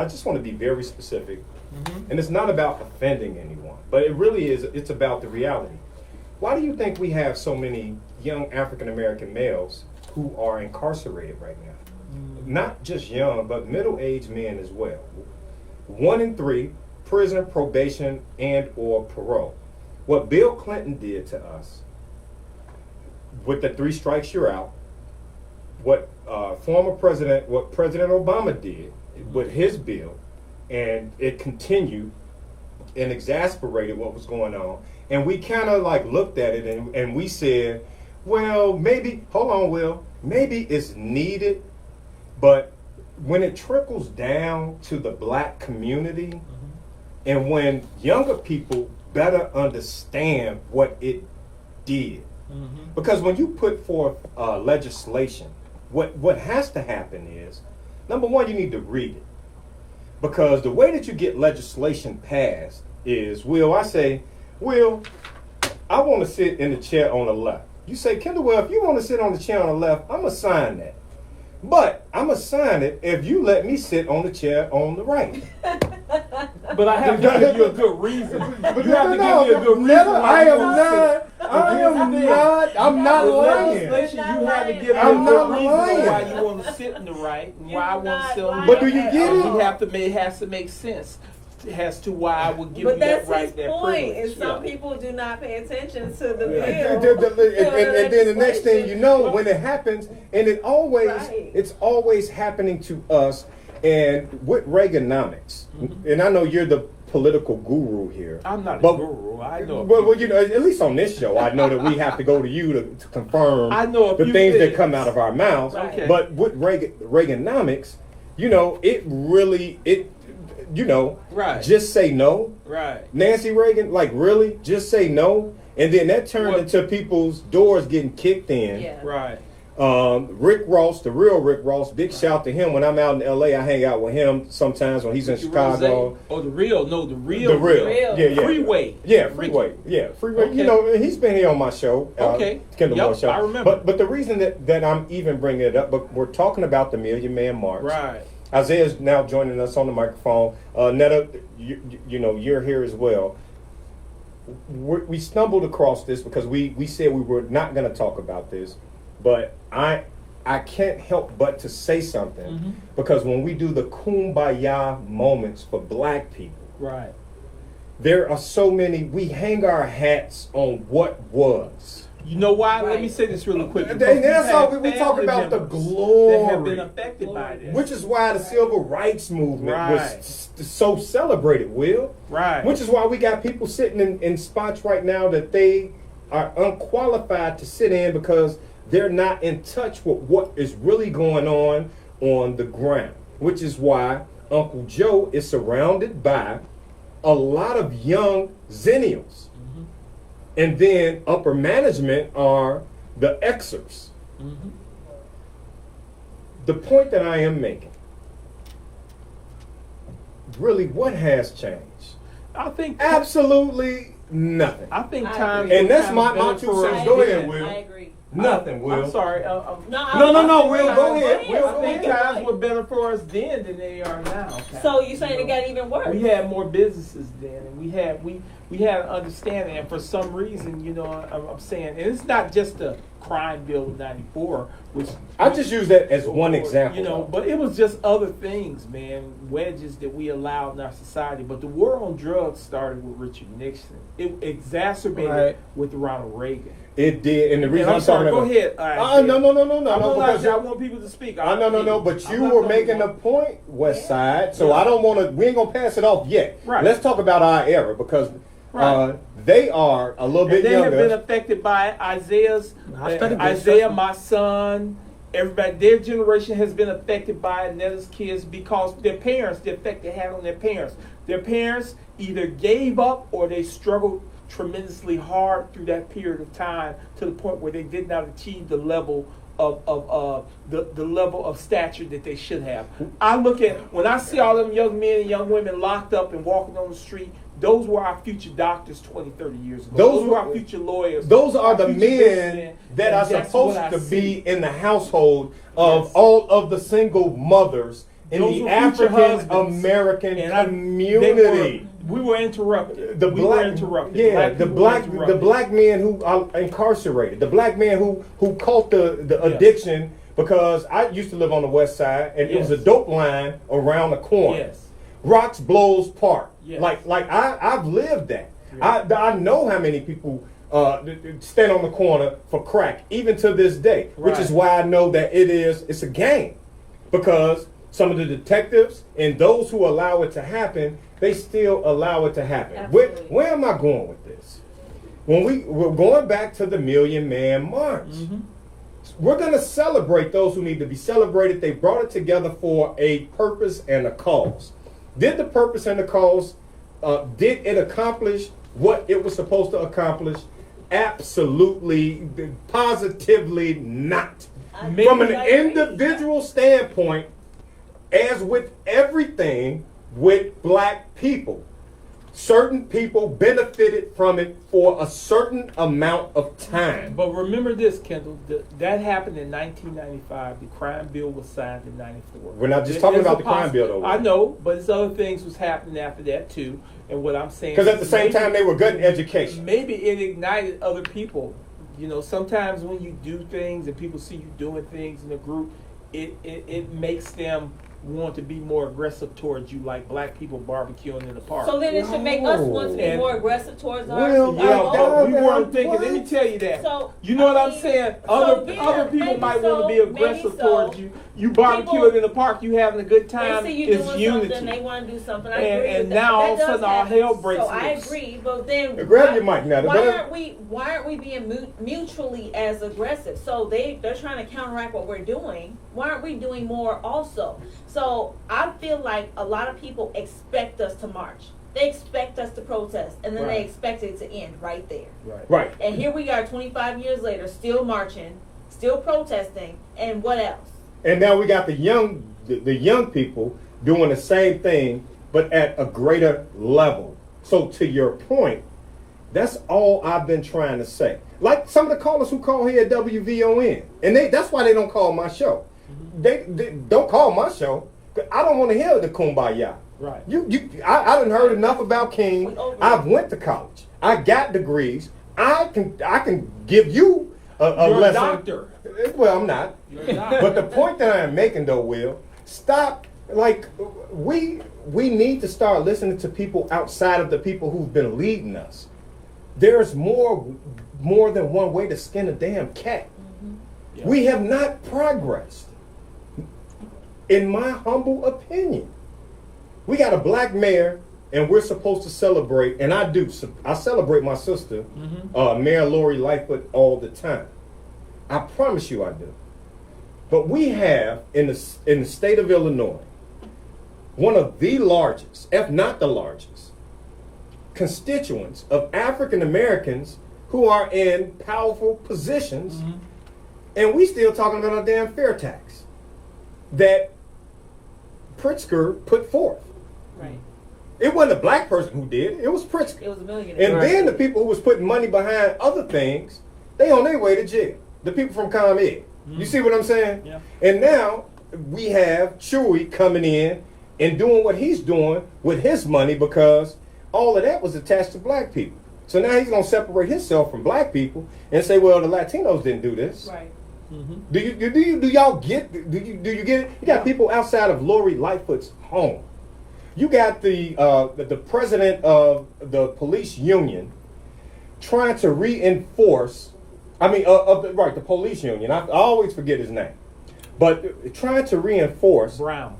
just want to be very specific. And it's not about offending anyone, but it really is, it's about the reality. Why do you think we have so many young African-American males who are incarcerated right now? Not just young, but middle-aged men as well. 1 in 3, prison, probation, and or parole. What Bill Clinton did to us with the 3 strikes you're out, what President Obama did with his bill, and it continued and exasperated what was going on. And we kind of looked at it and we said, well, maybe, hold on, Will, maybe it's needed, but when it trickles down to the black community, and when younger people better understand what it did, because when you put forth legislation, what has to happen is, number one, you need to read it. Because the way that you get legislation passed is, Will, I say, Will, I want to sit in the chair on the left. You say, Kendall, well, if you want to sit on the chair on the left, I'm going to sign that. But I'm going to sign it if you let me sit on the chair on the right. But I have to give you a good reason. You have to give me a good reason. I'm not lying. You have to give me a good reason why you want to sit in the right and why I want to sit on the But do you get it? It has to make sense as to why I would give you that right, that privilege. And some people do not pay attention to the bill. And then the next thing you know, when it happens, and it's always happening to us And with Reaganomics, and I know you're the political guru here. I'm not a but, guru. I know. Well, you know, at least on this show, I know that we have to go to you to confirm I know the things that come out of our mouths. Okay. But with Reaganomics, you know, Right. just say no. Right. Nancy Reagan, like really, just say no, and then that turned into people's doors getting kicked in. Yeah. Right. Rick Ross, the real Rick Ross, big shout to him. When I'm out in L.A., I hang out with him sometimes when he's in Chicago. Oh, the real. The real. Yeah. Freeway. Yeah, Freeway. Yeah, Freeway. Okay. You know, he's been here on my show. Okay. Kendall Yep, Moore show. I remember. But the reason that I'm even bringing it up, but we're talking about the Million Man March. Right. Isaiah's now joining us on the microphone. Netta, you know, you're here as well. We stumbled across this because we said we were not going to talk about this, but I can't help but to say something because when we do the kumbaya moments for black people, Right. there are so many, we hang our hats on what was. You know why? Right. Let me say this really quick. That's all we talk about, the glory. That have been affected by this. Which is why the civil rights movement Right. was so celebrated, Will. Right. Which is why we got people sitting in spots right now that they are unqualified to sit in because they're not in touch with what is really going on the ground. Which is why Uncle Joe is surrounded by a lot of young zennials. And then upper management are the Xers. The point that I am making, really, what has changed? I think Absolutely nothing. I think I times agree. And were that's kind my of better 2 for cents. us Go then. ahead, Will. I agree. Nothing, Will. I'm sorry. No, Will, go ahead. Will, I go think ahead. times were better for us then than they are now. So you saying it got even worse? We had more businesses then, and we had an understanding, and for some reason, you know, I'm saying, and it's not just the crime bill of '94, which I just use that as one example. you know, but it was just other things, man, wedges that we allowed in our society. But the war on drugs started with Richard Nixon. It exacerbated with Ronald Reagan. It did, and the reason I'm I'm sorry. talking Go about. ahead. No. I want people to speak. No, but I'm you not were gonna making a go. point, West Side, so I don't want to, we ain't going to pass it off yet. Right. Let's talk about our era because Right. they are a little bit They have been younger. affected by Isaiah's, Isaiah, Isaiah, my son. Everybody, their generation has been affected by Netta's kids because their parents, the effect they had on their parents. Their parents either gave up or they struggled tremendously hard through that period of time to the point where they did not achieve the level of the level of stature that they should have. I look at when I see all them young men and young women locked up and walking on the street. Those were our future doctors 20, 30 years ago. Those were our future lawyers. Those are the future men businessmen, that are and that's what supposed I to see. be in the household of Yes. all of the single mothers in Those the were future African husbands. American And community. We were interrupted. The we black, were interrupted. yeah, Black people were interrupted. the black men who are incarcerated, the black man who caught the addiction because I used to live on the west side and it was a dope line around the corner. Yes. Rocks Blows Park. Yes. Like I've lived that. I know how many people stand on the corner for crack even to this day, which is why I know that it's a game because some of the detectives and those who allow it to happen, they still allow it to happen. Where am I going with this? We're going back to the Million Man March. We're going to celebrate those who need to be celebrated. They brought it together for a purpose and a cause. Did the purpose and the cause, did it accomplish what it was supposed to accomplish? Absolutely, positively not. From an individual standpoint, as with everything with black people, certain people benefited from it for a certain amount of time. But remember this, Kendall, that happened in 1995. The crime bill was signed in 94. We're not just talking about the crime bill, though. I know, but it's other things was happening after that, too. And what I'm saying Because at the same time, they were good in education. Maybe it ignited other people. You know, sometimes when you do things and people see you doing things in a group, it makes them want to be more aggressive towards you, like black people barbecuing in the park. So then it should make us want to be And- more aggressive towards our Well, Yeah, our but we own. weren't thinking. Let me tell you that. So, You know what I I'm mean, saying? so, Other yeah, other people maybe might want to be so, aggressive maybe so. towards you. You barbecuing People- in the park, you having a good time. They see you It's doing unity. something, they want to do something. I And- agree and with that. now That all of a does sudden all happen. hell breaks So I loose. agree, but then Grab your mic now. Why aren't we being mutually as aggressive? So they're trying to counteract what we're doing. Why aren't we doing more also? So I feel like a lot of people expect us to march. They expect us to protest, and then they Right. expect it to end right there. Right. And here we are 25 years later, still marching, still protesting, and what else? And now we got the young people doing the same thing, but at a greater level. So to your point, that's all I've been trying to say. Like some of the callers who call here at WVON, and that's why they don't call my show. They don't call my show. 'Cause I don't want to hear the kumbaya. Right. I done heard enough about King. I've went to college. I got degrees. I can give you a You're a lesson. doctor. Well, I'm not. You're a doctor. But the point that I am making, though, Will, stop. Like we need to start listening to people outside of the people who've been leading us. There's more than one way to skin a damn cat. Yeah. We have not progressed, in my humble opinion. We got a black mayor, and we're supposed to celebrate, and I do. I celebrate my sister, Mayor Lori Lightfoot, all the time. I promise you I do. But we have, in the state of Illinois, one of the largest, if not the largest, constituents of African Americans who are in powerful positions, and we still talking about a damn fair tax that Pritzker put forth. Right. It wasn't a black person who did it, it was Pritzker. It was a millionaire. And then the people who was putting money behind other things, they on their way to jail. The people from ComEd. You see what I'm saying? Yeah. And now we have Chewy coming in and doing what he's doing with his money because all of that was attached to black people. So now he's going to separate himself from black people and say, well, the Latinos didn't do this. Right. Do y'all get do you get it? You got people outside of Lori Lightfoot's home. You got the president of the police union trying to reinforce. The police union. I always forget his name, but trying to reinforce Brown.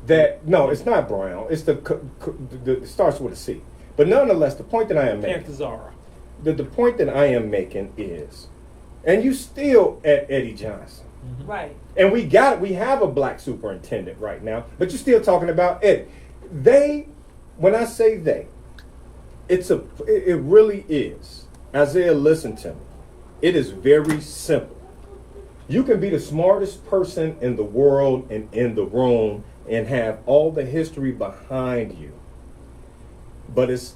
that. No, it's not Brown. It's it starts with a C. But nonetheless, the point that I am making. Cantazara. The point that I am making is, and you still at Eddie Johnson. Right. And we have a black superintendent right now, but you're still talking about Eddie. When I say they, it really is. Isaiah, listen to me. It is very simple. You can be the smartest person in the world and in the room and have all the history behind you, but it's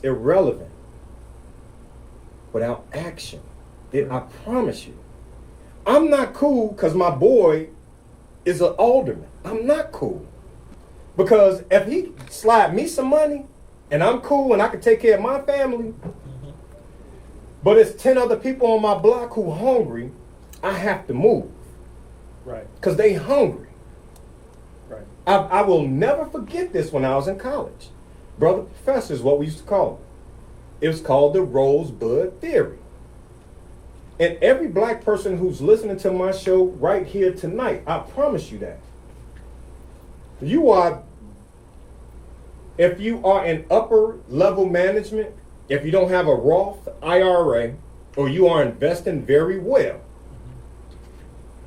irrelevant without action. I promise you. I'm not cool because my boy is an alderman. I'm not cool. Because if he slide me some money and I'm cool and I can take care of my family, but it's 10 other people on my block who hungry, I have to move. Right. Because they hungry. Right. I will never forget this when I was in college. Brother Professor is what we used to call it. It was called the Rosebud Theory. And every black person who's listening to my show right here tonight, I promise you that. If you are in upper level management, if you don't have a Roth IRA, or you are investing very well,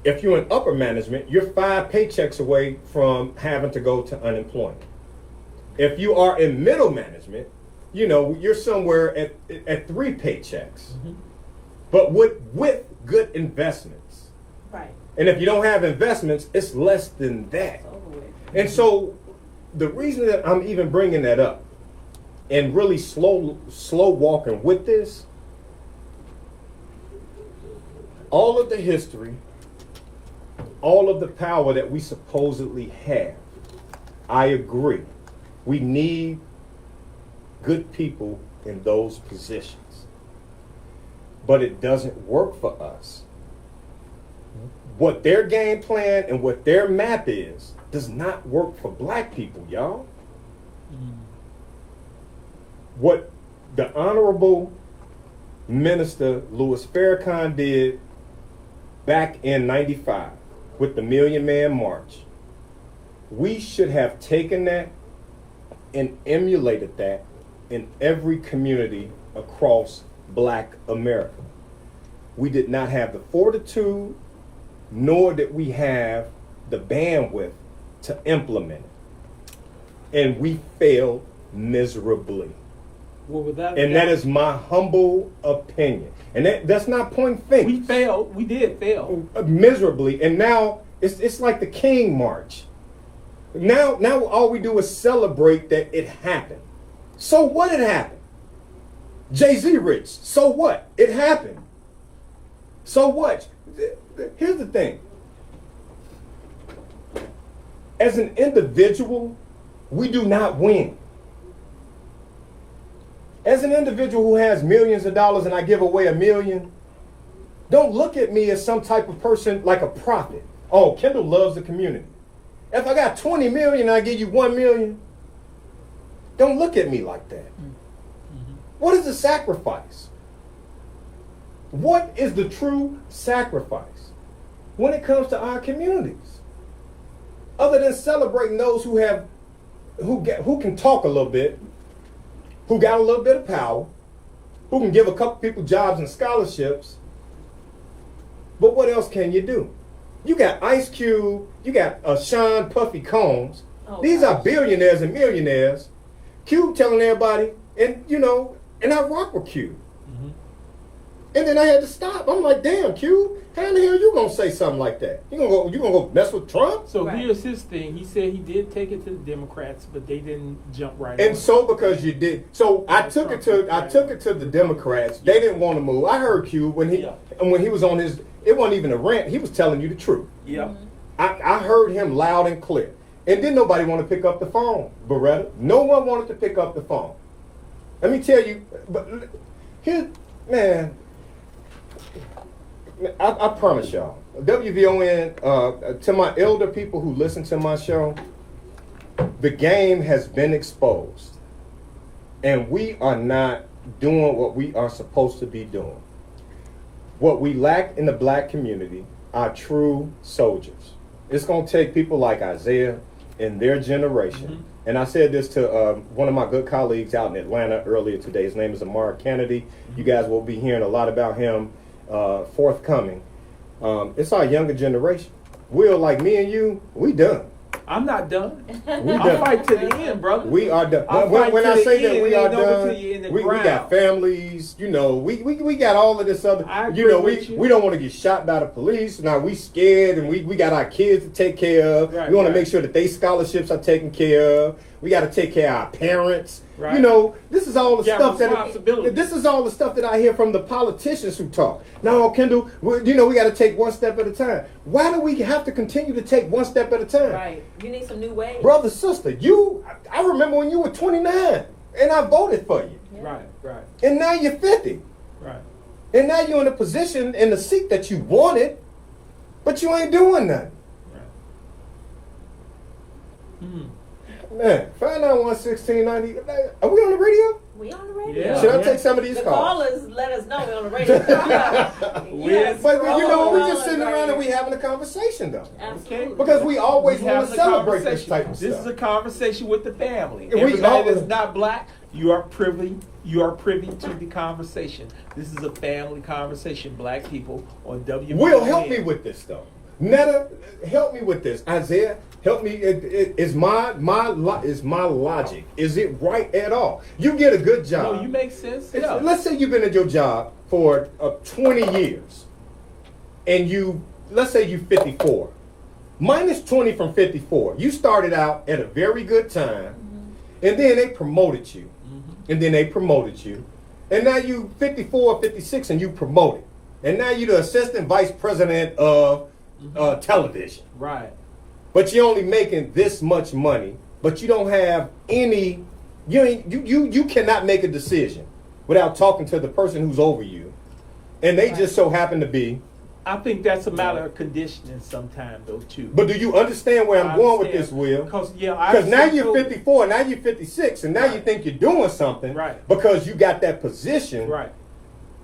if you're in upper management, you're 5 paychecks away from having to go to unemployment. If you are in middle management, you're somewhere at 3 paychecks, but with good investments. Right. And if you don't have investments, it's less than that. And so the reason that I'm even bringing that up and really slow walking with this, all of the history, all of the power that we supposedly have, I agree. We need good people in those positions. But it doesn't work for us what their game plan and what their map is does not work for black people, y'all. What the Honorable Minister Louis Farrakhan did back in 95 with the Million Man March, we should have taken that and emulated that in every community across black America. We did not have the fortitude, nor did we have the bandwidth to implement it. And we failed miserably. Well, without and that is my humble opinion. And that's not pointing fingers. We failed. We did fail. Miserably. And now it's like the King March. Now all we do is celebrate that it happened. So what it happened? Jay-Z rich. So what? It happened. So what? Here's the thing. As an individual, we do not win. As an individual who has millions of dollars and I give away $1 million, don't look at me as some type of person like a prophet. Oh, Kendall loves the community. If I got 20 million and I give you 1 million, don't look at me like that. Mm-hmm. What is the sacrifice? What is the true sacrifice when it comes to our communities? Other than celebrating those who can talk a little bit, who got a little bit of power, who can give a couple people jobs and scholarships. But what else can you do? You got Ice Cube, you got Sean Puffy Combs. Oh, these are billionaires and millionaires. Cube telling everybody, and I rock with Cube. Mm-hmm. And then I had to stop. I'm like, damn, Cube, how in the hell you gonna say something like that? You gonna go mess with Trump? So here's his thing. He said he did take it to the Democrats, but they didn't jump right. And so because you did, so I took it to the Democrats. They didn't want to move. I heard Cube when he was on his. It wasn't even a rant. He was telling you the truth. Yeah. I heard him loud and clear. And then nobody wanted to pick up the phone, Beretta. No one wanted to pick up the phone. Let me tell you, but here, man, I promise y'all, WVON, to my elder people who listen to my show, the game has been exposed. And we are not doing what we are supposed to be doing. What we lack in the black community are true soldiers. It's going to take people like Isaiah in their generation. Mm-hmm. And I said this to one of my good colleagues out in Atlanta earlier today. His name is Amar Kennedy. You guys will be hearing a lot about him forthcoming. It's our younger generation. Will, like me and you, we done. I'm not done. I'll fight to the end, brother. We are done. When I say that we are done, we got families, we got all of this other, we don't want to get shot by the police. Now we scared and we got our kids to take care of. Right, we want to make sure that their scholarships are taken care of. We got to take care of our parents. Right. This is all the stuff that I hear from the politicians who talk. Now, Kendall, we got to take one step at a time. Why do we have to continue to take one step at a time? Right. You need some new ways. Brother, sister, I remember when you were 29 and I voted for you. Yeah. Right. And now you're 50. Right. And now you're in a position, in the seat that you wanted, but you ain't doing nothing. Right. Mm-hmm. Man, 591-1690. Are we on the radio? We on the radio. Yeah. Should I take some of these calls? calls? Let us know we're on the radio. Yes. But we're just sitting around and we having a conversation though. Absolutely. Because we always want to celebrate this type of stuff. This is a conversation with the family. We Everybody that's not black, you are privy to the conversation. This is a family conversation, black people on WVON. Will, help me with this though. Netta, help me with this. Isaiah, help me. Is my logic? Is it right at all? You get a good job. No, you make sense. Yeah. Let's say you've been at your job for 20 years, and let's say you're 54. Minus 20 from 54. You started out at a very good time, and then they promoted you, and then they promoted you, and now you 54, 56, and you promoted, and now you're the assistant vice president of television. Right. But you're only making this much money, but you don't have any, you cannot make a decision without talking to the person who's over you. And they just so happen to be I think that's a matter of conditioning sometimes, though, too. But do you understand where I'm going with this, Will? Because now you're 54, now you're 56, and now you think you're doing something because you got that position. Right.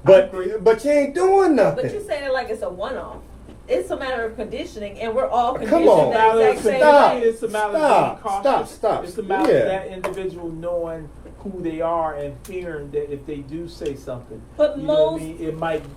But you ain't doing nothing. But you saying it like it's a one-off. It's a matter of conditioning, and we're all Come conditioned on. the exact same way. It's a matter of being cautious. Stop. It's a matter of that individual knowing who they are and fearing that if they do say something, but you most, know what I mean?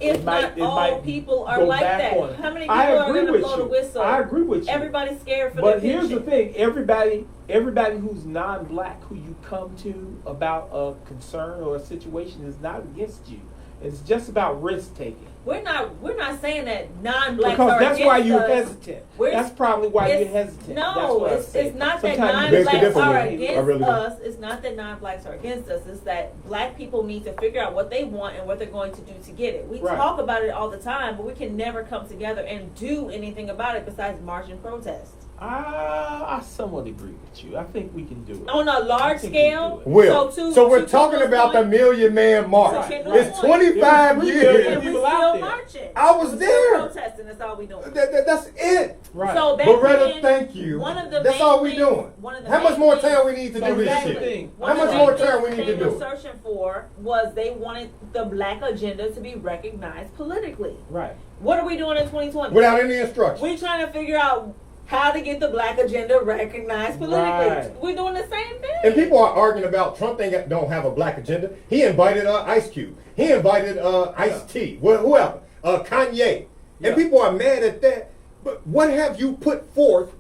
it might all people are go like back that. on it. How many people I are agree going to with blow the you. whistle? I agree with you. Everybody's scared for But the here's the attention. thing: everybody who's non-black who you come to about a concern or a situation is not against you. It's just about risk taking. We're not saying that non-blacks Because are that's against why you're us. hesitant. That's probably why you're hesitant. No, That's it's not that Sometimes non-blacks are I against really do. us. It's not that non-blacks are against us. It's that black people need to figure out what they want and what they're going to do to get it. We talk about it all the time, but we can never come together and do anything about it besides march and protest. I somewhat agree with you. I think we can do it. On a large scale, Will. So we're talking about the Million Man March. It's 25 years. And we still marching. I was We're there. Still protesting. That's all we doing. That's it. Right. So back Beretta, then, thank you. One of the That's main all we things- doing. one of the How much main more things- time we need to do this Exactly. shit? One How of much the more main time we things need to they were do? searching for was they wanted the black agenda to be recognized politically. Right. What are we doing in 2020? Without any instruction. We're trying to figure out how to get the black agenda recognized politically. Right. We're doing the same thing. And people are arguing about Trump don't have a black agenda. He invited Ice Cube. He invited Ice-T. Well, whoever. Kanye. Yeah. And people are mad at that. But what have you put forth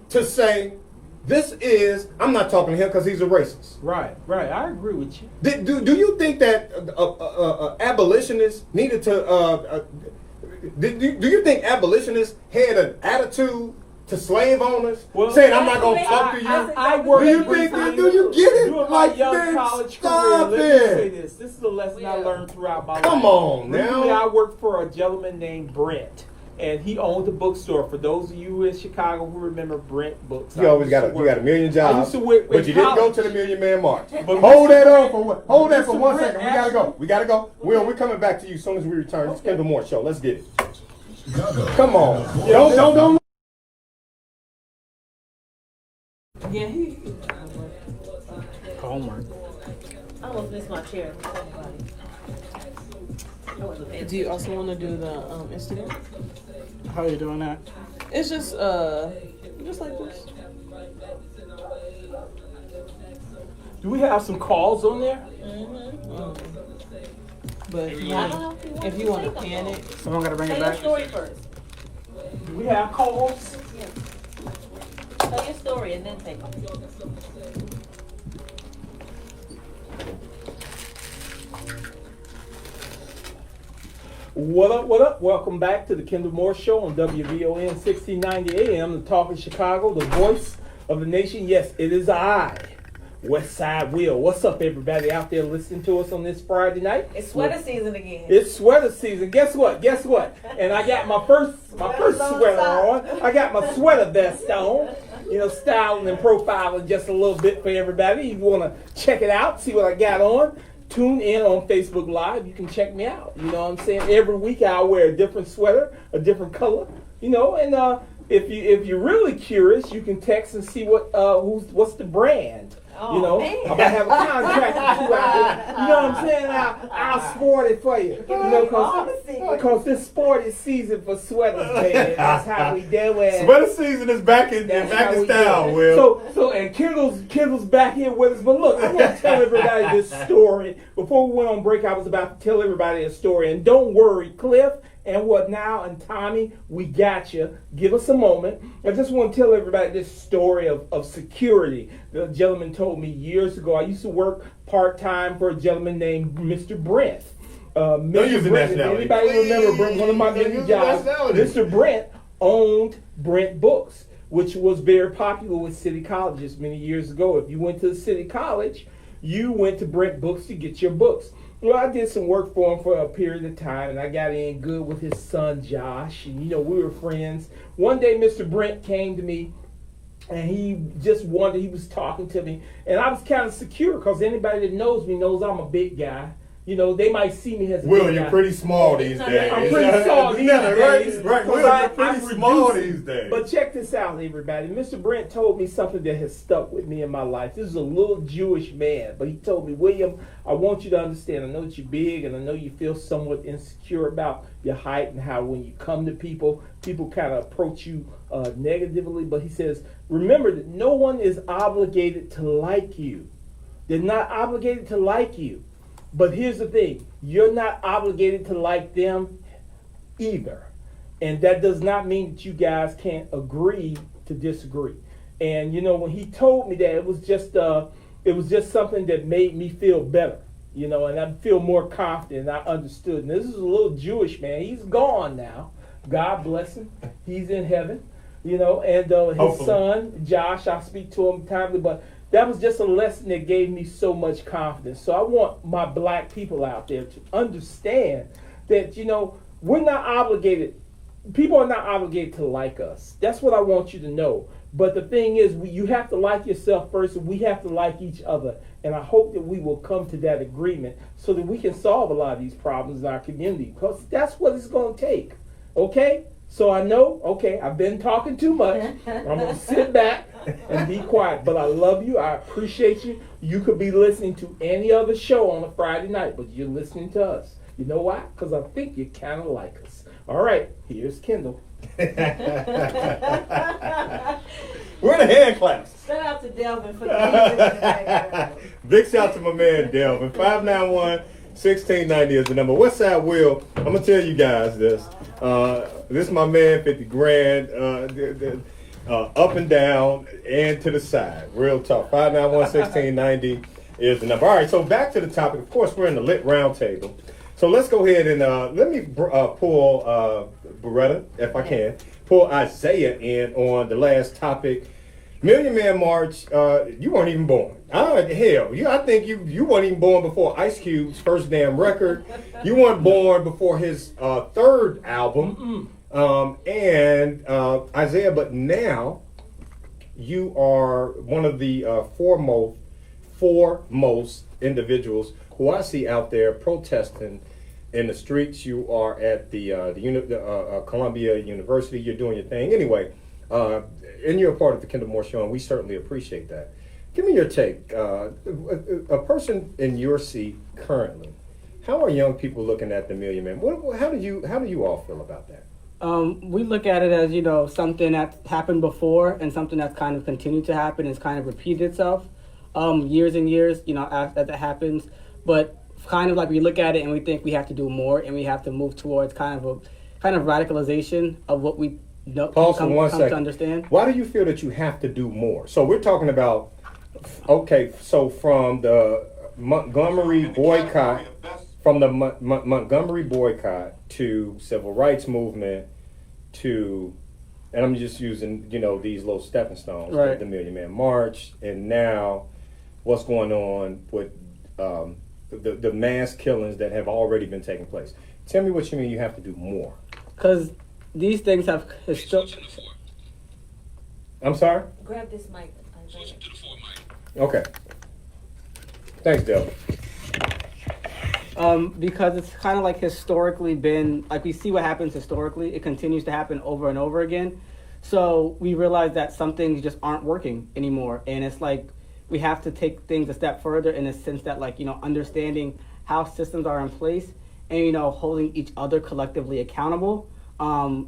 to say, this is, I'm not talking to him because he's a racist. Right. I agree with you. Do you think that abolitionists needed to, do you think abolitionists had an attitude to slave owners, saying I'm not gonna talk to you? I work. Do you get it? During my Like, young man, college stop career, let me say it. this. This is a lesson I learned throughout my life. Come on, Recently, now. I worked for a gentleman named Brent, and he owned a bookstore. For those of you who in Chicago who remember Brent Books, You always got a million jobs, but you didn't go to the Million Man March. Hold that for 1 second. We gotta go. Will, we're coming back to you as soon as we return. It's Kendall Moore Show. Let's get it. Come on. Don't. Yeah, Homework. I almost missed my chair. Do you also want to do the Instagram? How are you doing that? It's just like this. Do we have some calls on there? But if you want to pan it, someone gotta bring Tell it your back. story first. Do we have calls? Yeah. Tell your story and then take it. What up? Welcome back to the Kendall Moore Show on WVON 1690 AM, the talk of Chicago, the voice of the nation. Yes, it is I, Westside Will. What's up, everybody out there listening to us on this Friday night? It's sweater season again. It's sweater season. Guess what? And I got my first sweater on. I got my sweater vest on. You know, styling and profiling just a little bit for everybody. You want to check it out, see what I got on. Tune in on Facebook Live. You can check me out. You know what I'm saying? Every week I'll wear a different sweater, a different color. You know, and if you're really curious, you can text and see what's the brand. Oh, you know, man. I'm gonna have a contract with you out there. You know what I'm saying? I'll sport it for you. You know, because this sport is season for sweaters, man. That's how we do it. Sweater season is back in style, Will. So and Kendall's back here with us. But look, I want to tell everybody this story. Before we went on break, I was about to tell everybody a story. And don't worry, Cliff and what now and Tommy, we got you. Give us a moment. I just want to tell everybody this story of security. The gentleman told me years ago. I used to work part-time for a gentleman named Mr. Brent. Mr. Brent, if anybody remember Brent, one of my many jobs, Mr. Brent owned Brent Books, which was very popular with city colleges many years ago. If you went to the city college, you went to Brent Books to get your books. Well, I did some work for him for a period of time, and I got in good with his son, Josh, and, you know, we were friends. One day, Mr. Brent came to me, and he was talking to me, and I was kind of secure, because anybody that knows me knows I'm a big guy. You know, they might see me as a Will, big you're guy. pretty small these days. I'm pretty small these days. Right, Will, you're pretty small these days. But check this out, everybody. Mr. Brent told me something that has stuck with me in my life. This is a little Jewish man, but he told me, William, I want you to understand, I know that you're big, and I know you feel somewhat insecure about your height and how when you come to people kind of approach you negatively. But he says, remember that no one is obligated to like you. They're not obligated to like you. But here's the thing, you're not obligated to like them either. And that does not mean that you guys can't agree to disagree. And you know, when he told me that, it was just something that made me feel better. You know, and I feel more confident, and I understood. And this is a little Jewish man. He's gone now. God bless him. He's in heaven. You know, and his Hopefully. son, Josh, I speak to him timely, but that was just a lesson that gave me so much confidence. So I want my black people out there to understand that, you know, we're not obligated. People are not obligated to like us. That's what I want you to know. But the thing is, you have to like yourself first, and we have to like each other. And I hope that we will come to that agreement so that we can solve a lot of these problems in our community, because that's what it's going to take. Okay? So I know, okay, I've been talking too much. I'm going to sit back and be quiet. But I love you. I appreciate you. You could be listening to any other show on a Friday night, but you're listening to us. You know why? Because I think you kind of like us. All right, here's Kendall. Where the hand claps? Shout out to Delvin for the music in the background. Big shout to my man Delvin. 591-1690 is the number. Westside Will, I'm gonna tell you guys this. This is my man, 50 grand, up and down and to the side. Real talk. 591-1690 is the number. All right, so back to the topic. Of course, we're in the lit round table. So let's go ahead and let me pull Beretta, if I can, pull Isaiah in on the last topic. Million Man March, you weren't even born. I think you weren't even born before Ice Cube's first damn record. You weren't born before his third album. And Isaiah, but now you are one of the foremost individuals who I see out there protesting in the streets. You are at the Columbia University. You're doing your thing. Anyway, and you're a part of the Kendall Moore Show, and we certainly appreciate that. Give me your take. A person in your seat currently, how are young people looking at the Million Man? How do you all feel about that? We look at it as, you know, something that's happened before and something that's kind of continued to happen and it's kind of repeated itself years and years, you know, as that happens. But kind of like we look at it and we think we have to do more and we have to move towards kind of radicalization of what we know, Pause for one second. to understand. Why do you feel that you have to do more? So we're talking about, okay, so from the Montgomery boycott, Montgomery boycott to civil rights movement to, and I'm just using, you know, these little stepping stones, right. The Million Man March, and now what's going on with the mass killings that have already been taking place. Tell me what you mean you have to do more. Because these things have I'm sorry? Grab this mic. Okay. Thanks, Delvin. Because it's kind of like historically been, like we see what happens historically, it continues to happen over and over again. So we realize that some things just aren't working anymore. And it's like we have to take things a step further in the sense that, like, you know, understanding how systems are in place and, you know, holding each other collectively accountable.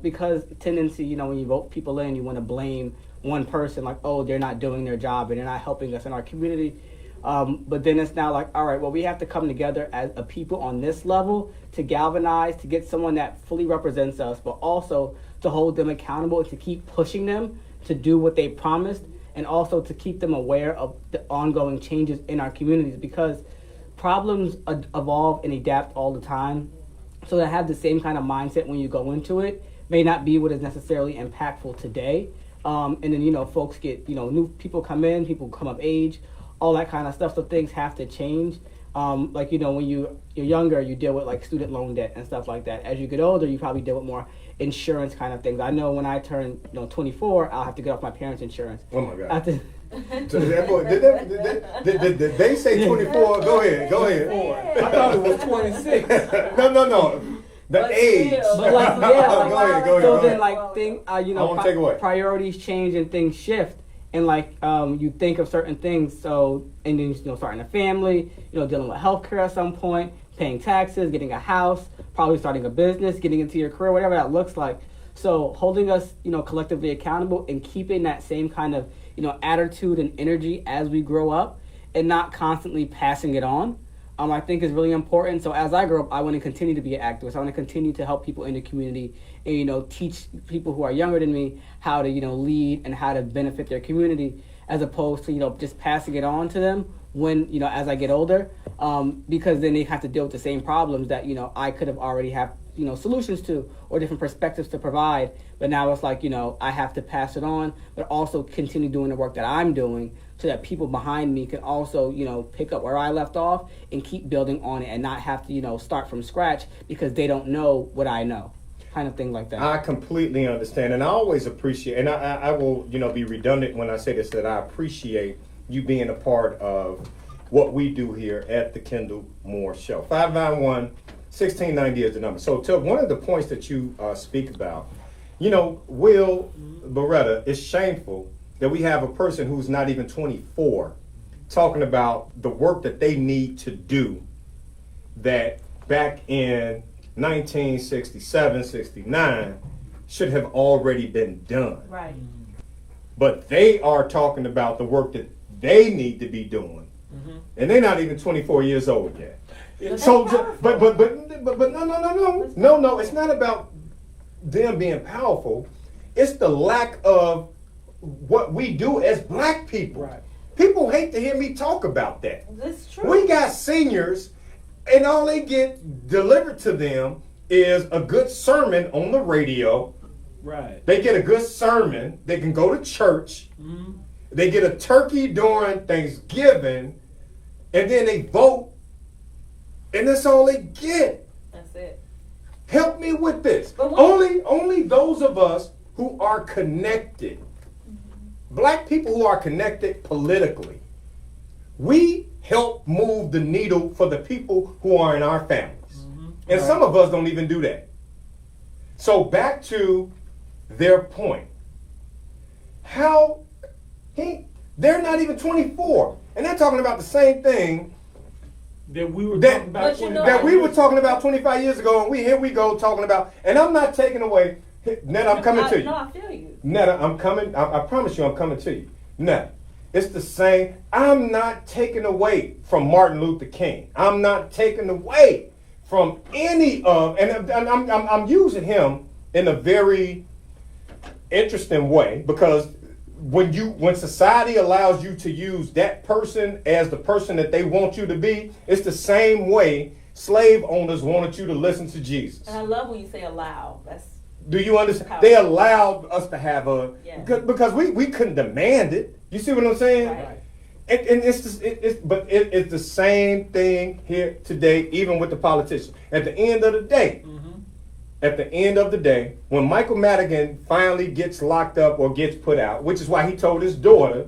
Because tendency, you know, when you vote people in, you want to blame one person, like, oh, they're not doing their job and they're not helping us in our community. But then it's now like, all right, well, we have to come together as a people on this level to galvanize, to get someone that fully represents us, but also to hold them accountable and to keep pushing them to do what they promised, and also to keep them aware of the ongoing changes in our communities, because problems evolve and adapt all the time. So to have the same kind of mindset when you go into it may not be what is necessarily impactful today. And then, you know, folks get, you know, new people come in, people come of age, all that kind of stuff. So things have to change. Like, you know, when you're younger, you deal with like student loan debt and stuff like that. As you get older, you probably deal with more insurance kind of things. I know when I turn 24, I'll have to get off my parents' insurance. Oh my God. I have to- So that boy, did they say 24? Go ahead. I thought it was 26. No. The age. But like, yeah, go ahead. so then ahead. like you know, I won't take away. priorities change and things shift, and like you think of certain things. So and then starting a family, dealing with healthcare at some point, paying taxes, getting a house, probably starting a business, getting into your career, whatever that looks like. So holding us, collectively accountable and keeping that same kind of attitude and energy as we grow up, and not constantly passing it on. I think is really important. So as I grow up, I want to continue to be an activist. I want to continue to help people in the community and, teach people who are younger than me how to, lead and how to benefit their community, as opposed to, just passing it on to them when, as I get older, because then they have to deal with the same problems that, I could have already have, solutions to or different perspectives to provide. But now it's like, I have to pass it on, but also continue doing the work that I'm doing, so that people behind me can also, pick up where I left off and keep building on it, and not have to, start from scratch because they don't know what I know, kind of thing like that. I completely understand, and I always appreciate, and I will, be redundant when I say this, that I appreciate you being a part of what we do here at the Kendall Moore Show. 591-1690 is the number. So to one of the points that you speak about, Will Beretta, it's shameful that we have a person who's not even 24 talking about the work that they need to do that back in 1967, 69 should have already been done. Right. But they are talking about the work that they need to be doing. Mm-hmm. And they're not even 24 years old yet. So, but no, it's not about them being powerful. It's the lack of what we do as black people. Right. People hate to hear me talk about that. That's true. We got seniors, and all they get delivered to them is a good sermon on the radio. Right. They get a good sermon. They can go to church. Mm-hmm. They get a turkey during Thanksgiving, and then they vote, and that's all they get. That's it. Help me with this. But Only those of us who are connected, black people who are connected politically, we help move the needle for the people who are in our families. Mm-hmm. And some of us don't even do that. So back to their point. They're not even 24. And they're talking about the same thing that we were talking about. That we were talking about 25 years ago, and here we go talking about, and I'm not taking away, Netta, I'm coming to you. No, I feel you. Netta, I'm coming, I promise you I'm coming to you. Netta, it's the same. I'm not taking away from Martin Luther King. I'm not taking away from any of, and I'm using him in a very interesting way, because when society allows you to use that person as the person that they want you to be, it's the same way slave owners wanted you to listen to Jesus. And I love when you say allow. Do you understand? They allowed us to have because we couldn't demand it. You see what I'm saying? Right. And it's the same thing here today, even with the politicians. At the end of the day, when Michael Madigan finally gets locked up or gets put out, which is why he told his daughter,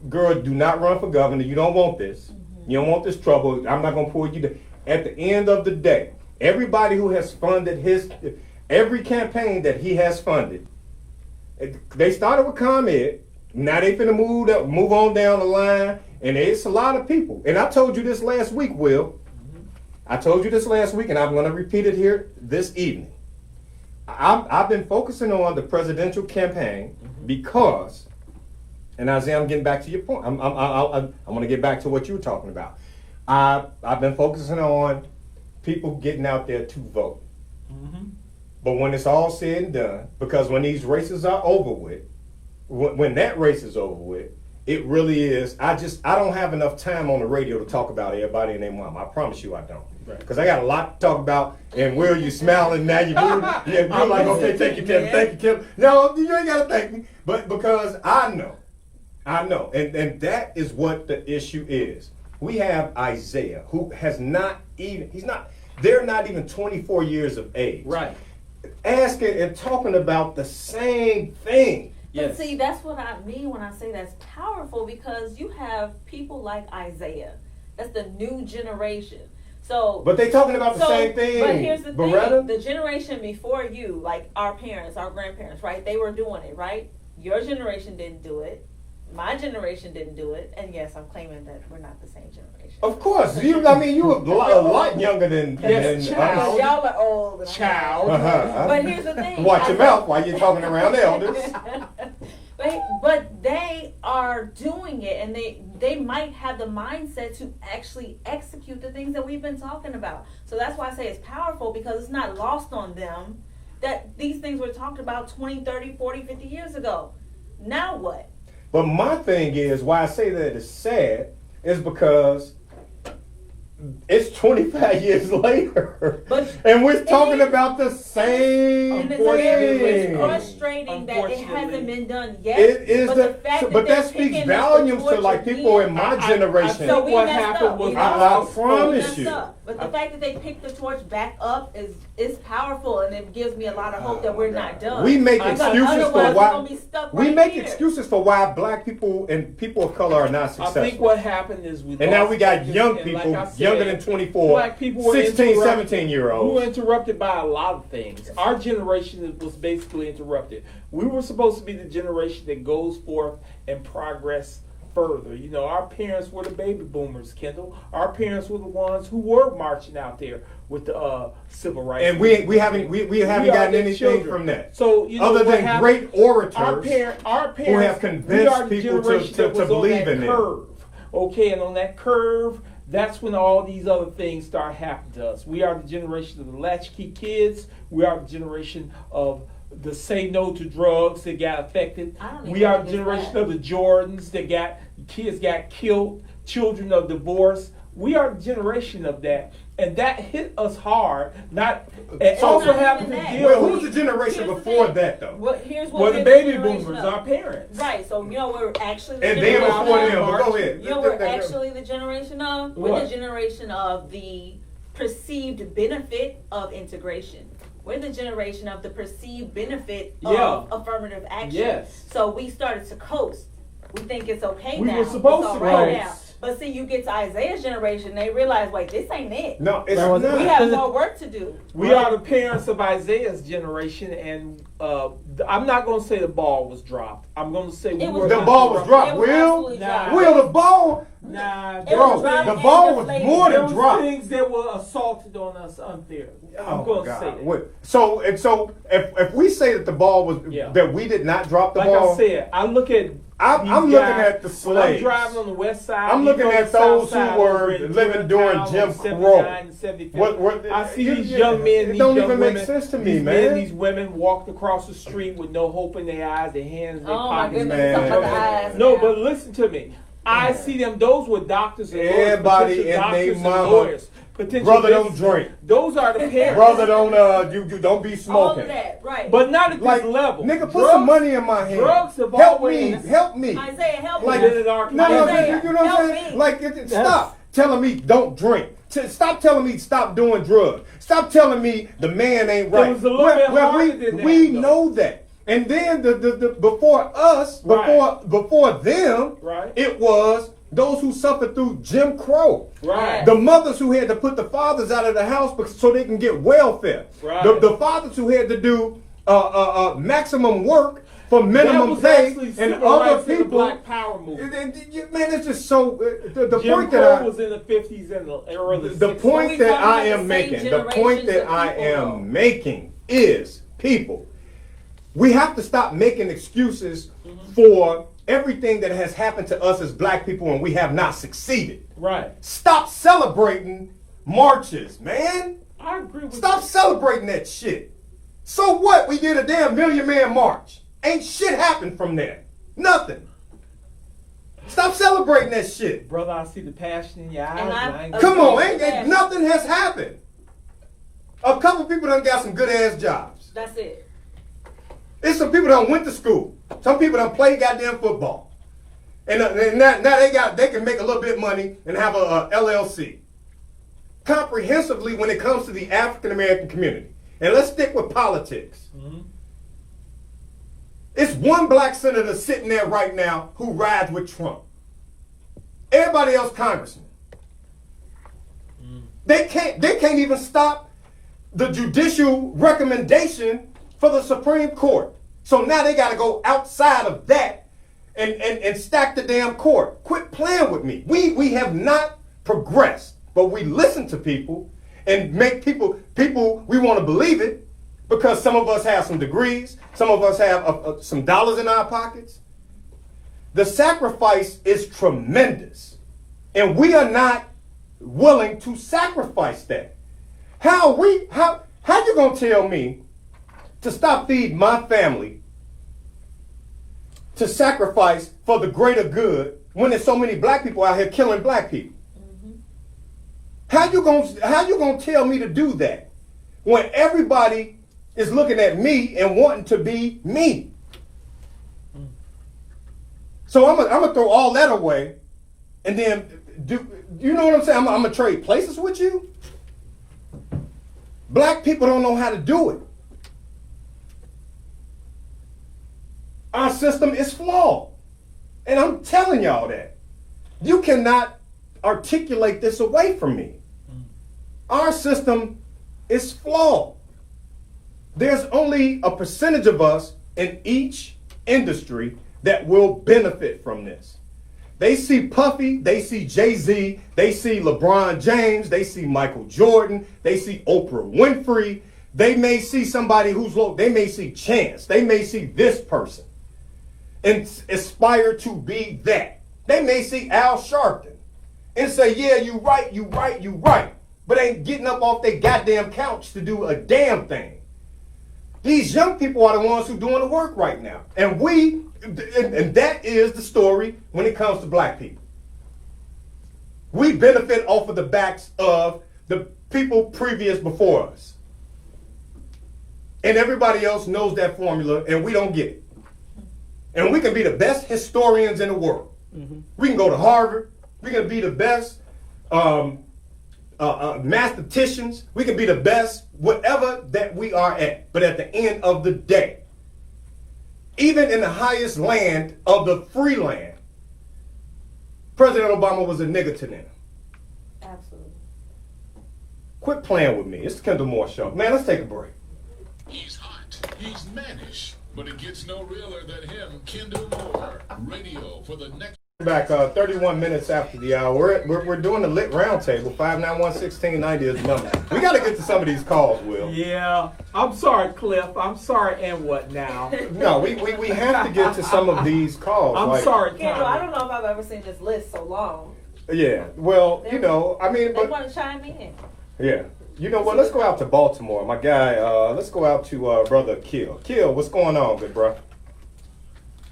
girl, do not run for governor. You don't want this. Mm-hmm. You don't want this trouble. I'm not going to pull you down. At the end of the day, everybody who has funded every campaign that he has funded, they started with ComEd. Now they finna move on down the line, and it's a lot of people. And I told you this last week, Will. I told you this last week, and I'm going to repeat it here this evening. I've been focusing on the presidential campaign because, and Isaiah, I'm getting back to your point. I'm going to get back to what you were talking about. I've been focusing on people getting out there to vote. Mm-hmm. But when it's all said and done, because when these races are over with, when that race is over with, it really is. I don't have enough time on the radio to talk about everybody and their mom. I promise you I don't. Because I got a lot to talk about. And Will, you smiling now? You're like, okay, thank you, Kevin. Thank you, Kevin. No, you ain't got to thank me. But because I know. And that is what the issue is. we have Isaiah, who has not even, they're not even 24 years of age. Right. Asking and talking about the same thing. But see, that's what I mean when I say that's powerful, because you have people like Isaiah. That's the new generation. So, but they talking about the same thing. But here's the Beretta? thing: the generation before you, like our parents, our grandparents, right? They were doing it, right? Your generation didn't do it. My generation didn't do it. And yes, I'm claiming that we're not the same generation. Of course, you a lot younger than child. Y'all are old. And child. But here's the thing: watch your mouth while you're talking around elders. But they are doing it, and they might have the mindset to actually execute the things that we've been talking about. So that's why I say it's powerful, because it's not lost on them that these things were talked about 20, 30, 40, 50 years ago. Now what? But my thing is, why I say that it's sad is because it's 25 years later, and we're talking about the same thing. It's frustrating that it hasn't been done yet. It is, but that speaks volumes to like people in my generation. So what happened was, I promise you. But the fact that they picked the torch back up is powerful, and it gives me a lot of hope that we're not done. We make excuses for why excuses for why black people and people of color are not successful. I think what happened is and now we got young people, younger than 24, black people were 16, 17-year-olds. We were interrupted by a lot of things. Our generation was basically interrupted. We were supposed to be the generation that goes forth and progress further. You know, our parents were the baby boomers, Kendall. Our parents were the ones who were marching out there with the civil rights. And we haven't gotten anything children. From that. So you know, other than happened, great orators our parents who have convinced people to believe in curve. Okay, and on that curve, that's when all these other things start happening to us. We are the generation of the latchkey kids. We are the generation of the say no to drugs that got affected. We are the generation of the Jordans that kids got killed, children of divorce. We are the generation of that. And that hit us hard. Also having to deal with. Who was the generation before that, though? The baby boomers, our parents. Right. So you know we're actually. And then before them. Go ahead. You know we're actually the generation of. We're the generation of the perceived benefit of integration. We're the generation of the perceived benefit of affirmative action. Yes. So we started to coast. We think it's okay we now. We were supposed to coast. Now. But see, you get to Isaiah's generation, they realize, wait, this ain't it. No, it's not. We have more work to do. We are the parents of Isaiah's generation, and I'm not going to say the ball was dropped. I'm going to say the ball was dropped. Will the ball? Nah, bro, the ball was more than dropped. Things that were assaulted on us unfair. I'm going to say it. So if we say that the ball was that we did not drop the ball, like I said, I look at. I'm looking at the slaves. When I'm driving on the west side. I'm looking at those who were living during Jim Crow. I see these young men. It don't even make sense to me, man. These women walked across the street with no hope in their eyes, their hands in their pockets. Man. No, but listen to me. I see them. Those were doctors and lawyers. Everybody and their mama. Brother, don't drink. Those are the parents. Brother, don't you don't be smoking. All of that, right? But not at this level. Nigga, put some money in my hand. Drugs have help always, me. Help me. Isaiah, help like, me. you know what I'm saying? Like, stop telling me don't drink. Stop telling me stop doing drugs. Stop telling me the man ain't right. It was a little bit harder than that, we know that. And then the before us, before them, it was those who suffered through Jim Crow. Right. The mothers who had to put the fathers out of the house so they can get welfare. Right. The fathers who had to do maximum work for minimum pay, and other people. The Black Power movement. Man, it's just so. The Jim point Crow that was in the 50s and the early 60s. The point that I am making is, people, we have to stop making excuses for everything that has happened to us as black people and we have not succeeded. Right. Stop celebrating marches, man. I agree with Stop celebrating that shit. So what? We did a damn Million Man March. Ain't shit happened from there. Nothing. Stop celebrating that shit. Brother, I see the passion in your eyes. Come on, ain't nothing has happened. A couple people done got some good ass jobs. That's it. There's some people that went to school. Some people done played goddamn football. And now they can make a little bit of money and have a LLC. Comprehensively when it comes to the African American community. And let's stick with politics. Mm-hmm. It's one black senator sitting there right now who rides with Trump. Everybody else congressmen. Mm. They can't even stop the judicial recommendation for the Supreme Court. So now they got to go outside of that and stack the damn court. Quit playing with me. We have not progressed, but we listen to people and make people we want to believe it because some of us have some degrees, some of us have some dollars in our pockets. The sacrifice is tremendous, and we are not willing to sacrifice that. How you gonna tell me to stop feeding my family to sacrifice for the greater good when there's so many black people out here killing black people? Mm-hmm. How you gonna tell me to do that when everybody is looking at me and wanting to be me? So I'm gonna throw all that away, and then do you know what I'm saying? I'm gonna trade places with you. Black people don't know how to do it. Our system is flawed, and I'm telling y'all that. You cannot articulate this away from me. Our system is flawed. There's only a percentage of us in each industry that will benefit from this. They see Puffy, they see Jay-Z, they see LeBron James, they see Michael Jordan, they see Oprah Winfrey. They may see somebody who's low, they may see Chance, they may see this person and aspire to be that. They may see Al Sharpton and say, yeah, you right, but ain't getting up off their goddamn couch to do a damn thing. These young people are the ones who doing the work right now. And that is the story when it comes to black people. We benefit off of the backs of the people previous before us. And everybody else knows that formula, and we don't get it. And we can be the best historians in the world. Mm-hmm. We can go to Harvard. We can be the best mathematicians. We can be the best whatever that we are at. But at the end of the day, even in the highest land of the free land, President Obama was a nigger to them. Absolutely. Quit playing with me. It's the Kendall Moore Show. Man, let's take a break. He's hot. He's mannish. But it gets no realer than him, Kendall Moore. Radio for the next... Back 31 minutes after the hour. We're doing the lit roundtable. 591-1690 is the number. We got to get to some of these calls, Will. Yeah. I'm sorry, Cliff. I'm sorry, and what now? No, we have to get to some of these calls. I'm sorry, Kendall. I don't know if I've ever seen this list so long. Yeah. Well, They want to chime in. Yeah. You know what? Let's go out to Baltimore. My guy, let's go out to Brother Kill. Kill, what's going on, good bro?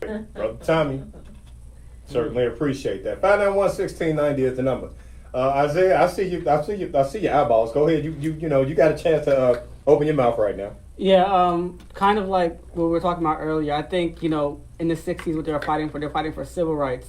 Brother Tommy. Certainly appreciate that. 591-1690 is the number. Isaiah, I see your eyeballs. Go ahead. You got a chance to open your mouth right now. Yeah, kind of like what we were talking about earlier. I think, in the 60s what they're fighting for civil rights.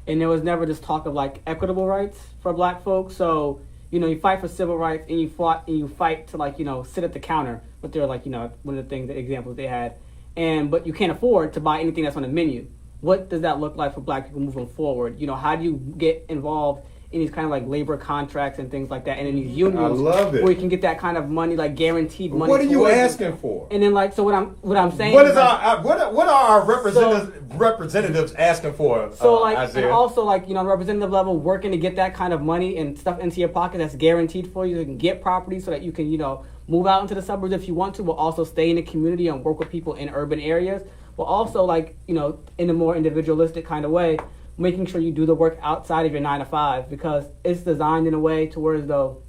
And there was never this talk of like equitable rights for black folks. So, you fight for civil rights and you fight to sit at the counter. But they're like, one of the examples they had. But you can't afford to buy anything that's on the menu. What does that look like for black people moving forward? How do you get involved in these kind of like labor contracts and things like that, and in these unions? I love it. Where you can get that kind of money, like guaranteed money. What are you asking for? And then so what I'm saying. What are our representatives asking for? So Isaiah? and also representative level, working to get that kind of money and stuff into your pocket that's guaranteed for you. So you can get property so that you can move out into the suburbs if you want to, but also stay in the community and work with people in urban areas. But also, in a more individualistic kind of way, making sure you do the work outside of your 9 to 5, because it's designed in a way to where as though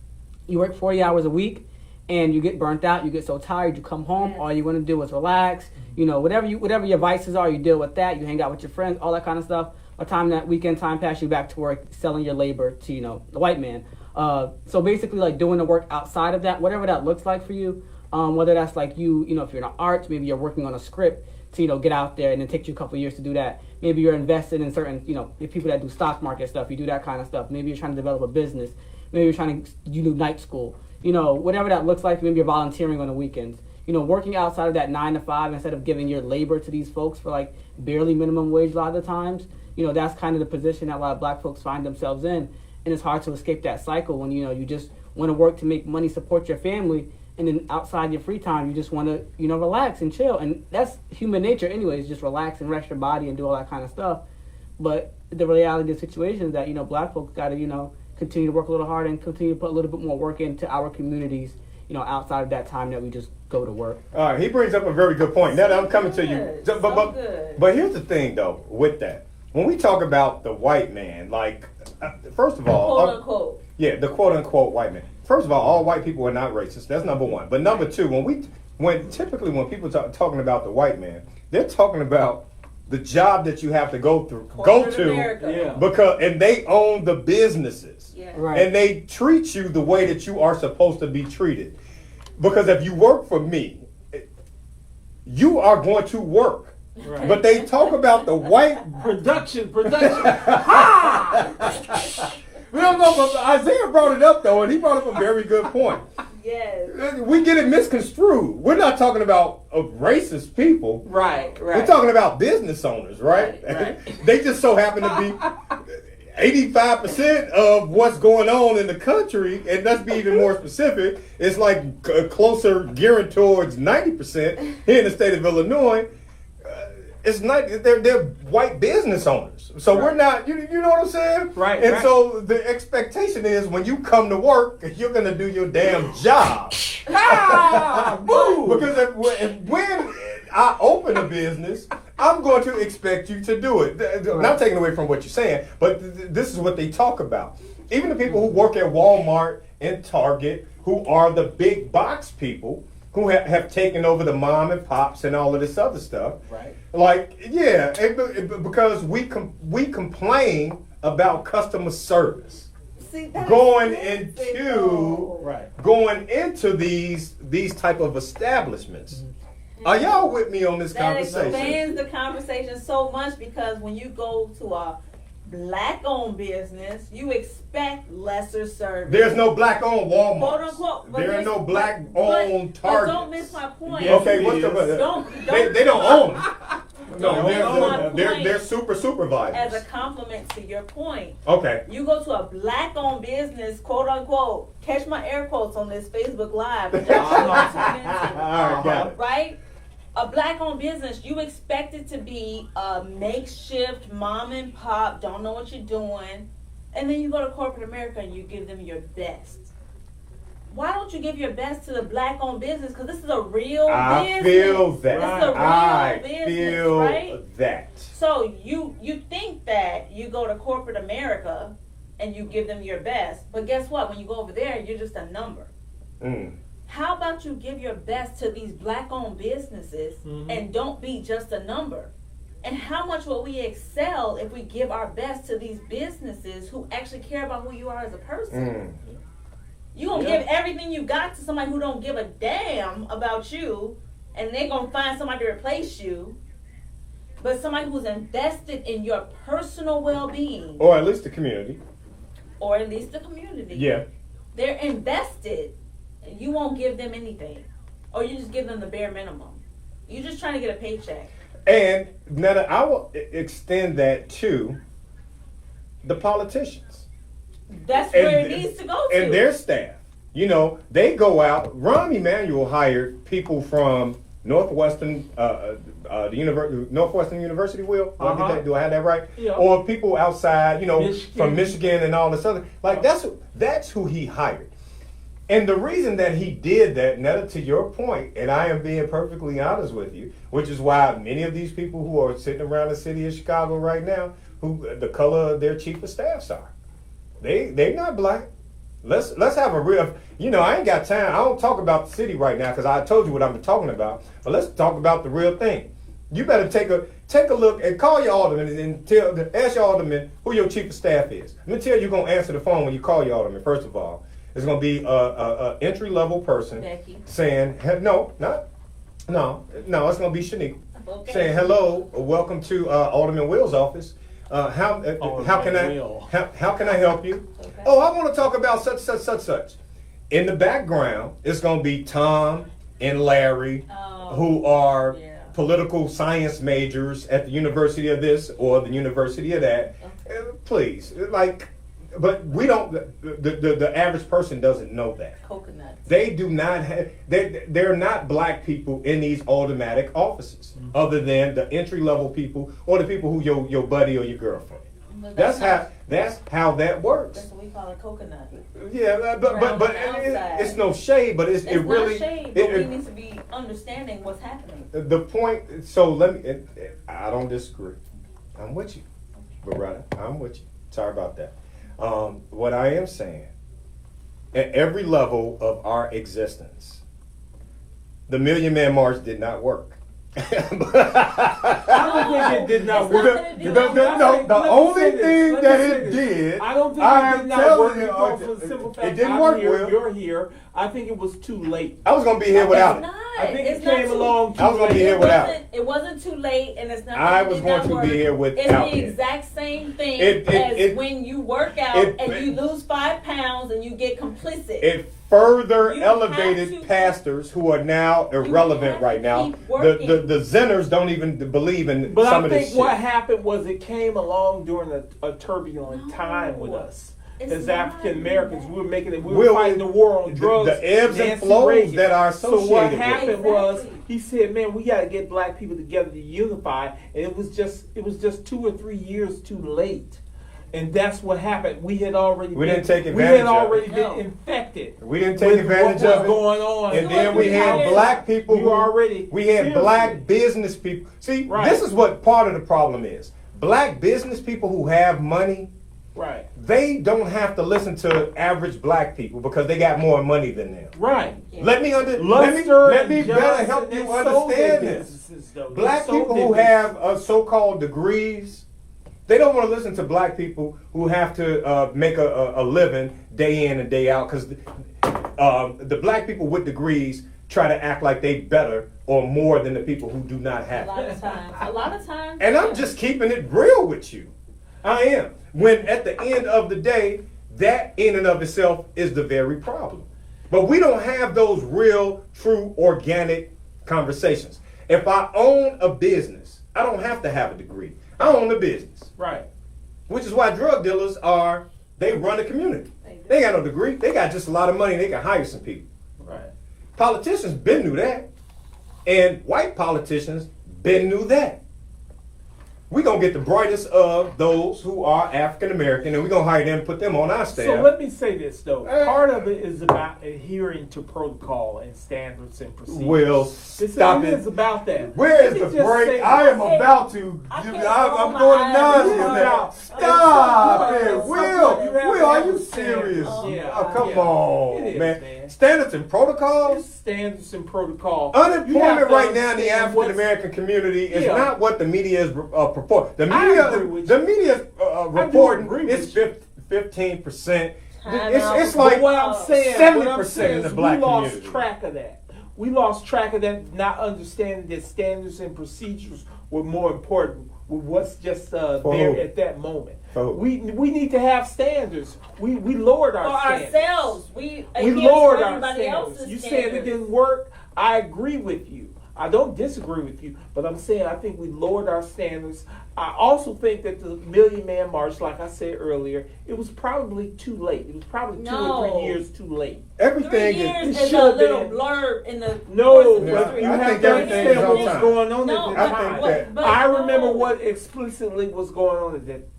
you work 40 hours a week and you get burnt out, you get so tired, you come home, all you want to do is relax. Whatever your vices are, you deal with that. You hang out with your friends, all that kind of stuff. By the time that weekend time passes, you back to work, selling your labor to the white man. So basically, doing the work outside of that, whatever that looks like for you, whether that's if you're in the arts, maybe you're working on a script. to, get out there, and it takes you a couple of years to do that. Maybe you're invested in certain, the people that do stock market stuff, you do that kind of stuff. Maybe you're trying to develop a business. Maybe you do night school. Whatever that looks like, maybe you're volunteering on the weekends. Working outside of that 9 to 5 instead of giving your labor to these folks for like barely minimum wage a lot of the times, that's kind of the position that a lot of black folks find themselves in. And it's hard to escape that cycle when, you just want to work to make money, support your family, and then outside your free time, you just want to, relax and chill. And that's human nature anyways, just relax and rest your body and do all that kind of stuff. But the reality of the situation is that, black folks got to, continue to work a little harder and continue to put a little bit more work into our communities, outside of that time that we just go to work. All right, he brings up a very good point. Now that I'm coming to you. Good. But here's the thing, though, with that. When we talk about the white man, like, first of all, quote unquote. Yeah, the quote unquote white man. First of all white people are not racist. That's number one. But number two, when people talking about the white man, they're talking about the job that you have to go to America. because and they own the businesses. Yeah. Right. And they treat you the way that you are supposed to be treated. Because if you work for me, you are going to work. Right. But they talk about the white Production. No, but Isaiah brought it up though, and he brought up a very good point. Yes. We get it misconstrued. We're not talking about racist people. Right. We're talking about business owners, right? They just so happen to be 85% of what's going on in the country, and let's be even more specific, it's like closer gearing towards 90% here in the state of Illinois. It's not, they're white business owners. So we're not, you know what I'm saying? Right. And so the expectation is when you come to work, you're going to do your damn job. Because when I open a business, I'm going to expect you to do it. Not taking away from what you're saying, but this is what they talk about. Even the people who work at Walmart and Target, who are the big box people, who have taken over the mom and pops and all of this other stuff. Right. Like, yeah, because we complain about customer service. See, that's going into these type of establishments. Are y'all with me on this conversation? That expands the conversation so much because when you go to a black-owned business, you expect lesser service. There's no black-owned Walmart. Quote unquote. There are no black-owned Targets. But don't miss my point. Yes, okay, what's they don't own them. No, they're supervisors. As a compliment to your point. Okay. You go to a black-owned business, quote unquote. Catch my air quotes on this Facebook Live. All right, got it. Right. A black-owned business, you expect it to be a makeshift mom and pop, don't know what you're doing, and then you go to corporate America and you give them your best. Why don't you give your best to the black-owned business? Because this is a real business. I feel that. This is a real business, right? That. So you think that you go to corporate America and you give them your best, but guess what? When you go over there, you're just a number. How about you give your best to these black-owned businesses and don't be just a number? And how much will we excel if we give our best to these businesses who actually care about who you are as a person? You gonna give everything you got to somebody who don't give a damn about you, and they're gonna find somebody to replace you. But somebody who's invested in your personal well-being, or at least the community. Yeah, they're invested. You won't give them anything, or you just give them the bare minimum. You're just trying to get a paycheck. And now I will extend that to the politicians. That's where it needs to go to. And their staff. They go out. Rahm Emanuel hired people from Northwestern University. Do I have that right? Yeah. Or people outside, Michigan. from Michigan and all this other. Like that's who he hired. And the reason that he did that, Netta, to your point, and I am being perfectly honest with you, which is why many of these people who are sitting around the city of Chicago right now, who the color of their chief of staffs are, they not black. Let's have a real. I ain't got time. I don't talk about the city right now because I told you what I'm talking about. But let's talk about the real thing. You better take a look and call your alderman and ask your alderman who your chief of staff is. Let me tell you, you're gonna answer the phone when you call your alderman. First of all. It's going to be a entry level person Becky. saying, no, it's going to be Shaniqua. Okay. saying hello, welcome to Alderman Will's office. How can I help you? Okay. Oh, I want to talk about such. In the background, it's going to be Tom and Larry, who are political science majors at the university of this or the university of that. Please, but we don't. The average person doesn't know that. Coconuts. They do not have. They're not black people in these automatic offices, other than the entry level people or the people who your buddy or your girlfriend. That's how that works. That's what we call a coconut. Yeah, but it's no shade, but it's really. Not shade, but we need to be understanding what's happening. The point. So let me. I don't disagree. I'm with you, Beretta. I'm with you. Sorry about that. What I am saying, at every level of our existence, the Million Man March did not work. I don't think it did not work. The only thing that it did, I don't think it did not work because of the simple fact it didn't work well. You're here. I think it was too late. I was gonna be here without it. I think it came along too late. I was gonna be here without it. It wasn't too late, and it's not. I was going to be here without it. It's the exact same thing as when you work out and you lose 5 pounds and you get complicit. It further elevated pastors who are now irrelevant right now. The Zenners don't even believe in some of this shit. But I think what happened was it came along during a turbulent time with us. As African Americans, we were fighting the war on drugs. The ebbs and flows that are associated. So what happened was he said, "Man, we got to get black people together to unify." And it was just 2 or 3 years too late. And that's what happened. We had already been infected. We didn't take advantage of it. Going on. And then we had black people we had black business people. See, this is what part of the problem is. Black business people who have money, right? They don't have to listen to average black people because they got more money than them. Right. Yeah. Let me better help you understand this. Black people who have so-called degrees, they don't want to listen to black people who have to make a living day in and day out because the black people with degrees try to act like they better or more than the people who do not have it. A lot of times. And I'm just keeping it real with you. I am. When at the end of the day, that in and of itself is the very problem. But we don't have those real, true, organic conversations. If I own a business, I don't have to have a degree. I own a business. Right. Which is why drug dealers they run a community. They got no degree. They got just a lot of money. They can hire some people. Right. Politicians been knew that. And white politicians been knew that. We're going to get the brightest of those who are African American and we're going to hire them and put them on our staff. So let me say this, though. Part of it is about adhering to protocol and standards and procedures. Well, stop it. It's about that. Where is the break? I am about to. I'm going to nausea. Stop it. Will, are you serious? Oh, come on, man. Standards and protocols? Standards and protocol. Unemployment right now in the African American community is not what the media is reporting. The media reporting is 15%. It's like what I'm saying. 70% in the black community. We lost track of that. We lost track of that, not understanding that standards and procedures were more important with what's just there at that moment. We need to have standards. We lowered our standards. Ourselves. We lowered our standards. You said it didn't work. I agree with you. I don't disagree with you, but I'm saying I think we lowered our standards. I also think that the Million Man March, like I said earlier, it was probably too late. It was probably 2 or 3 years too late. Everything 3 years is a little blurb in the but you have to understand what was going on at that time. I remember what explicitly was going on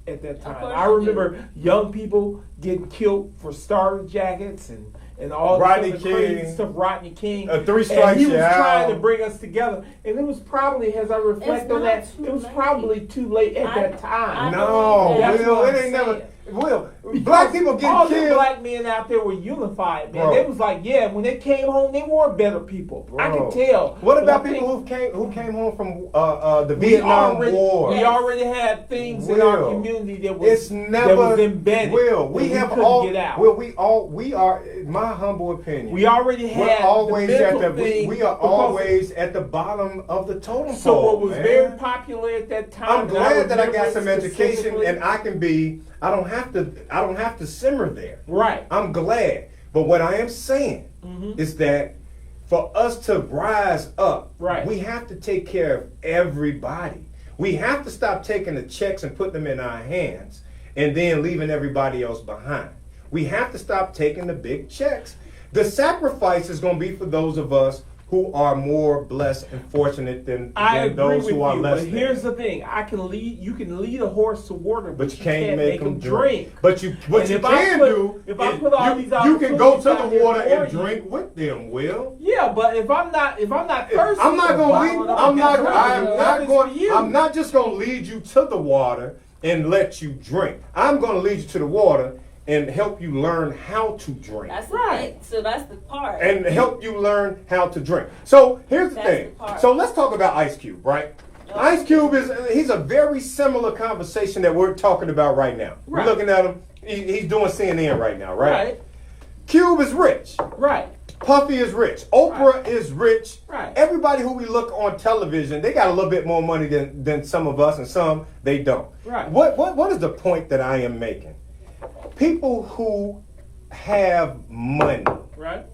at that time. I remember young people getting killed for starter jackets and all the crazy stuff, Rodney King. 3 strikes, and he was trying to bring us together. And it was probably, as I reflect on that, it was probably too late at that time. No, Will, it ain't never. Will, black people get all killed. the black men out there were unified, man. Bro. They was like, yeah, when they came home, they were better people. Bro. I can tell. What But about I people think who came home from the Vietnam War? We already had things in our community that was embedded. We have couldn't all. get out. We are. My humble opinion. We already had. We're always the at mental the. thing We are because always at the bottom of the totem pole. So what was man. very popular at that time. I'm glad that I got remember some education specifically- and I can be. I don't have to simmer there. Right. I'm glad. But what I am saying is that for us to rise up, we have to take care of everybody. We have to stop taking the checks and putting them in our hands and then leaving everybody else behind. We have to stop taking the big checks. The sacrifice is going to be for those of us who are more blessed and fortunate than those who are less. But here's the thing: you can lead a horse to water, but you can't make him drink. If You can go to the water and drink with them, Will. Yeah, but if I'm not thirsty, I'm not just gonna lead you to the water and let you drink. I'm gonna lead you to the water and help you learn how to drink. That's right. So that's the part. And help you learn how to drink. So here's the thing. So let's talk about Ice Cube, right? Ice Cube he's a very similar conversation that we're talking about right now. Right. We're looking at him. He's doing CNN right now, right? Cube is rich. Right. Puffy is rich. Oprah is rich. Right. Everybody who we look on television, they got a little bit more money than some of us, and some they don't. Right. What is the point that I am making? People who have money, right?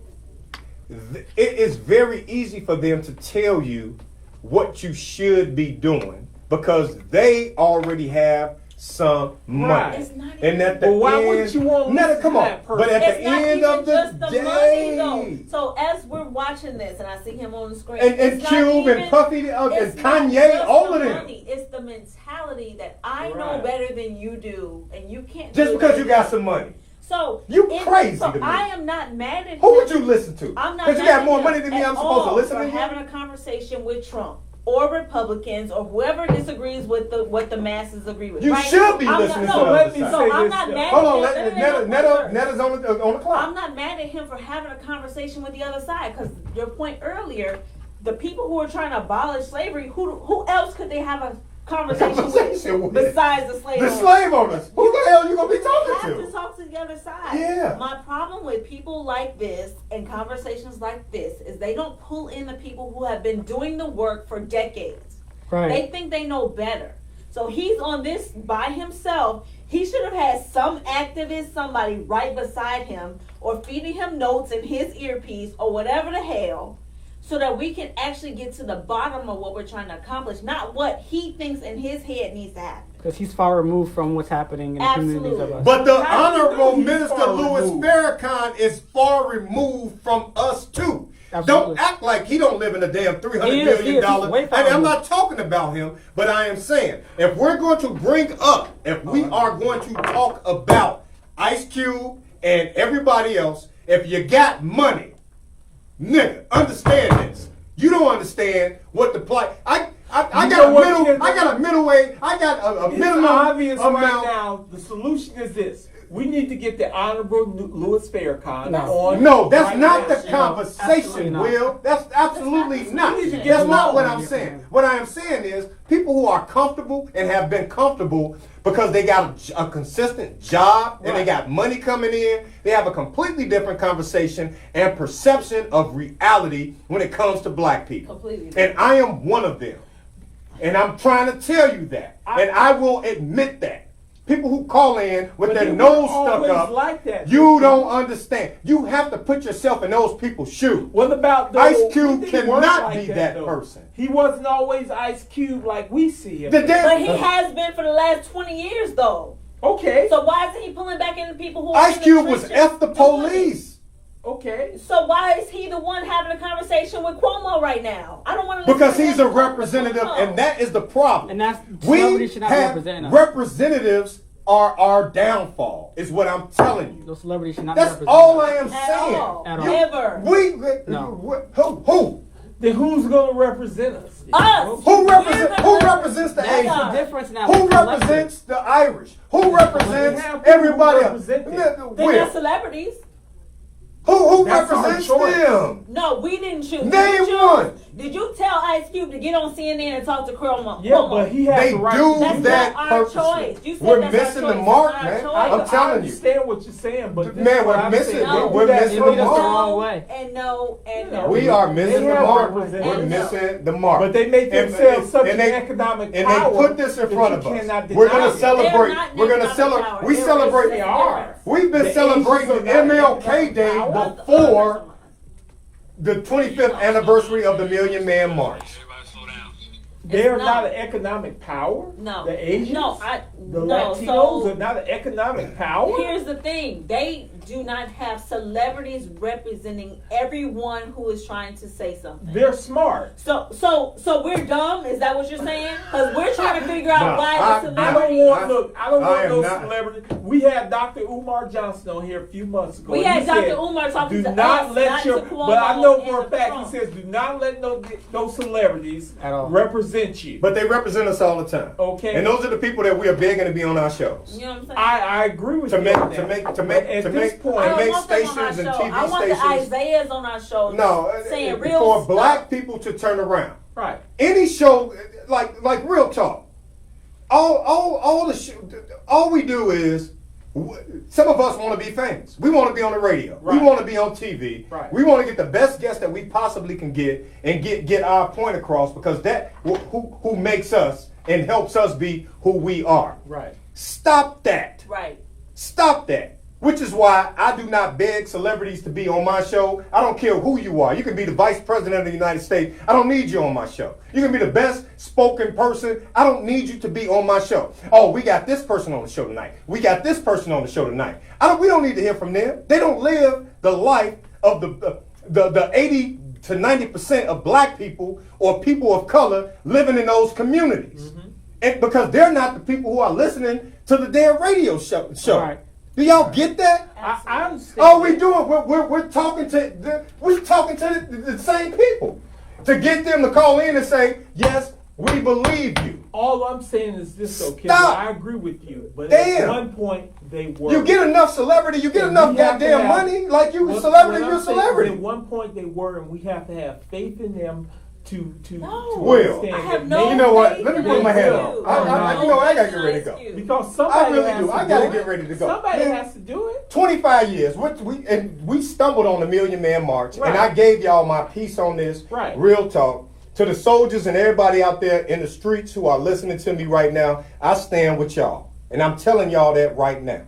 It is very easy for them to tell you what you should be doing because they already have some money. It's not and at the why end, wouldn't you want to listen come to on. that person? But at It's the not end even of the just the day, money, though. So as we're watching this, and I see him on the screen, and it's not Cube even- and Puffy and it's not Kanye, just all the of them. money, it's the mentality that I know Right. better than you do, and you can't. Just do because it. you got some money. So You crazy So to me. I am not mad at Who him. would you listen to? I'm not. Because you mad got at more him money than me. at I'm supposed to all listen for to you. having a conversation with Trump or Republicans or whoever disagrees with what the masses agree with. You right? should be I'm listening not, to no, the let other me side. So I'm not mad Hold on, at him. Netta's on the clock. I'm not mad at him for having a conversation with the other side because your point earlier, the people who are trying to abolish slavery, who else could they have a conversation with besides the slave The owners? slave owners. Who the hell are you gonna be You talking have to? to talk to the other side. Yeah. My problem with people like this and conversations like this is they don't pull in the people who have been doing the work for decades. Right. They think they know better. So he's on this by himself. He should have had some activist, somebody right beside him, or feeding him notes in his earpiece, or whatever the hell, so that we can actually get to the bottom of what we're trying to accomplish, not what he thinks in his head needs to happen. Because he's far removed from what's happening in the communities of us. But the How do you Honorable know he's Minister far Louis removed? Farrakhan is far removed from us too. Absolutely. Don't act like he don't live in a damn $300 He is, million he is. dollar. He's way far And I'm removed. not talking about him, but I am saying if we're going to bring up, if we are going to talk about Ice Cube and everybody else, if you got money, nigga, understand this. You don't understand what the plight. I got a middleweight. I got a It's minimum obvious amount. right now. The solution is this: we need to get the Honorable Louis Farrakhan on. No, that's right not now. the conversation, not. Will. That's absolutely not. We need to get That's him not on. what I'm saying. What I am saying is people who are comfortable and have been comfortable because they got a consistent job and they got money coming in, they have a completely different conversation and perception of reality when it comes to black people. Completely. And I am one of them. And I'm trying to tell you that. And I will admit that. People who call in with But their they nose weren't stuck always up, like that. you don't understand. You have to put yourself in those people's shoes. What about though, Ice Cube he weren't cannot like be that though. person. He wasn't always Ice Cube like we see him. But he has been for the last 20 years, though. Okay. So why isn't he pulling back in the people who are Ice in the Cube was trenches? F the police. Okay. So why is he the one having a conversation with Cuomo right now? I don't want to. Because he's a representative, and that is the problem. And that's We celebrities should not be have representing us. representatives are our downfall, is what I'm telling you. Those celebrities should not be That's representing all us. I am At saying. all. At all. Ever. We No. who? Then who's going to represent us? Us. Who represents the That's Asian? the difference now. Who represents the Irish? Who represents everybody else? They're not celebrities. Who That's our represents choice. them? No, we didn't choose. Did Name you choose? one. Did you tell Ice Cube to get on CNN and talk to Cuomo? Yeah, but he has They the right do to That's that not our purposely. choice. You said We're that's our missing the choice. mark, That's our man. choice. I'm I telling you. understand what you're saying, but this Man, is what we're I'm missing- saying. we're- They do we're that missing in the the mark. wrong way. And no, and no. We are missing They the have mark. representatives. We're missing the mark. But they make And- themselves such and an they- economic and power. they put this in that front you of us. cannot We're deny gonna it. celebrate. They're not We're gonna economic celebrate. power. We They're celebrate. racist. They are. We've been The celebrating Asians are not MLK Day economic before the 25th anniversary of the Million Man March. They're It's not not. an economic power. No. The Asians. No, The no, Latinos so- are not an economic power. Here's the thing: they do not have celebrities representing everyone who is trying to say something. They're smart. So we're dumb. Is that what you're saying? Because we're trying to figure out No, why I- the I don't celebrity. want I no am not. celebrity. We had Dr. Umar Johnson on here a few months ago. We and had he Dr. said, Umar talking do to not us, let not your. to Cuomo But I know and for a to fact Trump. he says, do not let no celebrities At all. represent you. But they represent us all the time. Okay. And those are the people that we are begging to be on our shows. You know what I'm saying? I agree with To you. make on to that. make to But make at to this make point, I to don't make want them on our stations and show. TV I want stations. the Isaiahs on our show. No, saying real for stuff. black people to turn around. right. Any show, like real talk. All we do is, some of us want to be famous. We want to be on the radio. Right. We want to be on TV. Right. We want to get the best guests that we possibly can get and get our point across, because that who makes us and helps us be who we are. Right. Stop that. Right. Stop that. Which is why I do not beg celebrities to be on my show. I don't care who you are. You can be the vice president of the United States. I don't need you on my show. You can be the best spoken person. I don't need you to be on my show. Oh, we got this person on the show tonight. We got this person on the show tonight. We don't need to hear from them. They don't live the life of the 80 to 90% of black people or people of color living in those communities. Mm-hmm. And because they're not the people who are listening to the damn radio show. Right. Do y'all get that? I understand. All we doing, we're talking to the same people to get them to call in and say, yes, we believe you. All I'm saying is this, okay? Stop. I agree with you, but Damn. at one point they were. You get enough celebrity, you get And enough we have to goddamn have- money, like you a what- celebrity, what you're a I'm saying is celebrity. At one point they were, and we have to have faith in them to Will, understand I have that no they- you know what? faith Let me in put my head you. on. You know, I gotta get ready to go. Because I somebody really has do. to I gotta do get it. ready to go. Somebody Man, has to do it. 25 years. We stumbled on the Million Man March, Right. and I gave y'all my piece on this. Right. Real talk. To the soldiers and everybody out there in the streets who are listening to me right now, I stand with y'all. And I'm telling y'all that right now.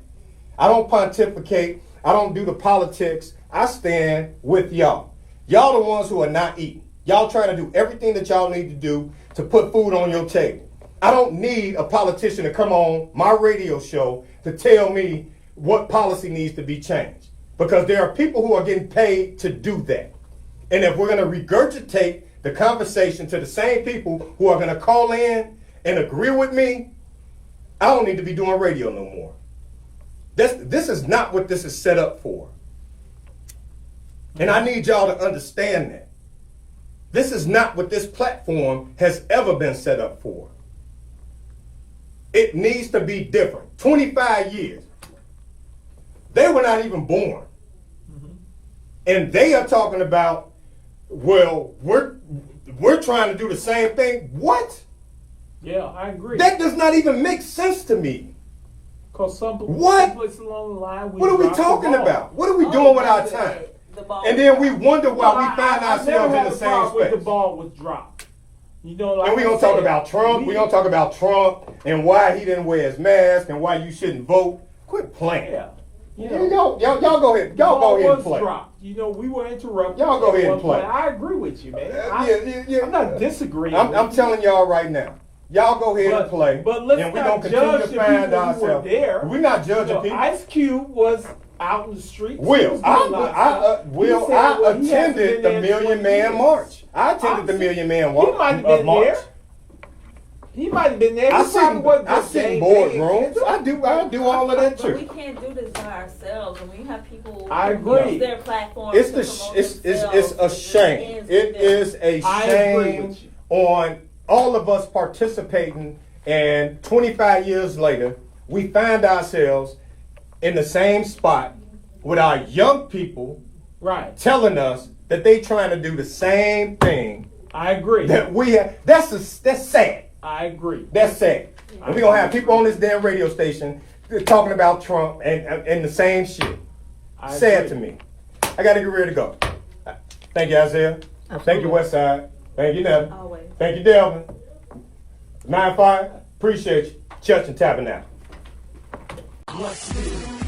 I don't pontificate. I don't do the politics. I stand with y'all. Y'all the ones who are not eating. Y'all trying to do everything that y'all need to do to put food on your table. I don't need a politician to come on my radio show to tell me what policy needs to be changed. Because there are people who are getting paid to do that. And if we're going to regurgitate the conversation to the same people who are going to call in and agree with me, I don't need to be doing radio no more. This is not what this is set up for. And I need y'all to understand that. This is not what this platform has ever been set up for. It needs to be different. 25 years. They were not even born. And they are talking about, well, we're trying to do the same thing. What? Yeah, I agree. That does not even make sense to me. Because some What? places along the line, What are we dropped the talking ball. about? What are we doing with our time? And then we wonder why we find I never ourselves in had the a same problem with space. the ball was dropped. You know, like And we're I going to talk said, about Trump. We're going to talk about Trump and why he didn't wear his mask and why you shouldn't vote. Quit playing. Yeah. You Yeah, know, y'all go ahead. Y'all go ahead and play. Dropped. You know, we were interrupted. Y'all go at ahead and one play. point. I agree with you, man. Yeah. I'm not disagreeing. I'm with telling y'all right now. Y'all go ahead and play. But let's and we're not going to continue judge to the find people who were ourselves. there. We're not You judging know, people. Ice Cube was out in the streets. He Will, was doing a lot of stuff. He Will, said, I well, he hasn't attended been the there in Million 20 Man years. March. I attended the Obviously, Million Man He might have been March. there. He might have been there. I He probably sit, wasn't I just sit in gang boardrooms. I do all of that But we too. can't do this by ourselves, and we have people I who agree. use their platform It's to the promote it's themselves. a shame. It is a I agree shame with you. on all of us participating, and 25 years later, we find ourselves in the same spot with our young people Right. telling us that they trying to do the same thing I agree. that we have. That's sad. I agree. That's sad. And we're gonna have people on this damn radio station talking about Trump and the same shit. I Sad agree. to me. I gotta get ready to go. Thank you, Isaiah. Thank you, Westside. Thank you, Nevin. Always. Thank you, Delvin. 9-5. Appreciate you. Church and Tabernacle. What's new?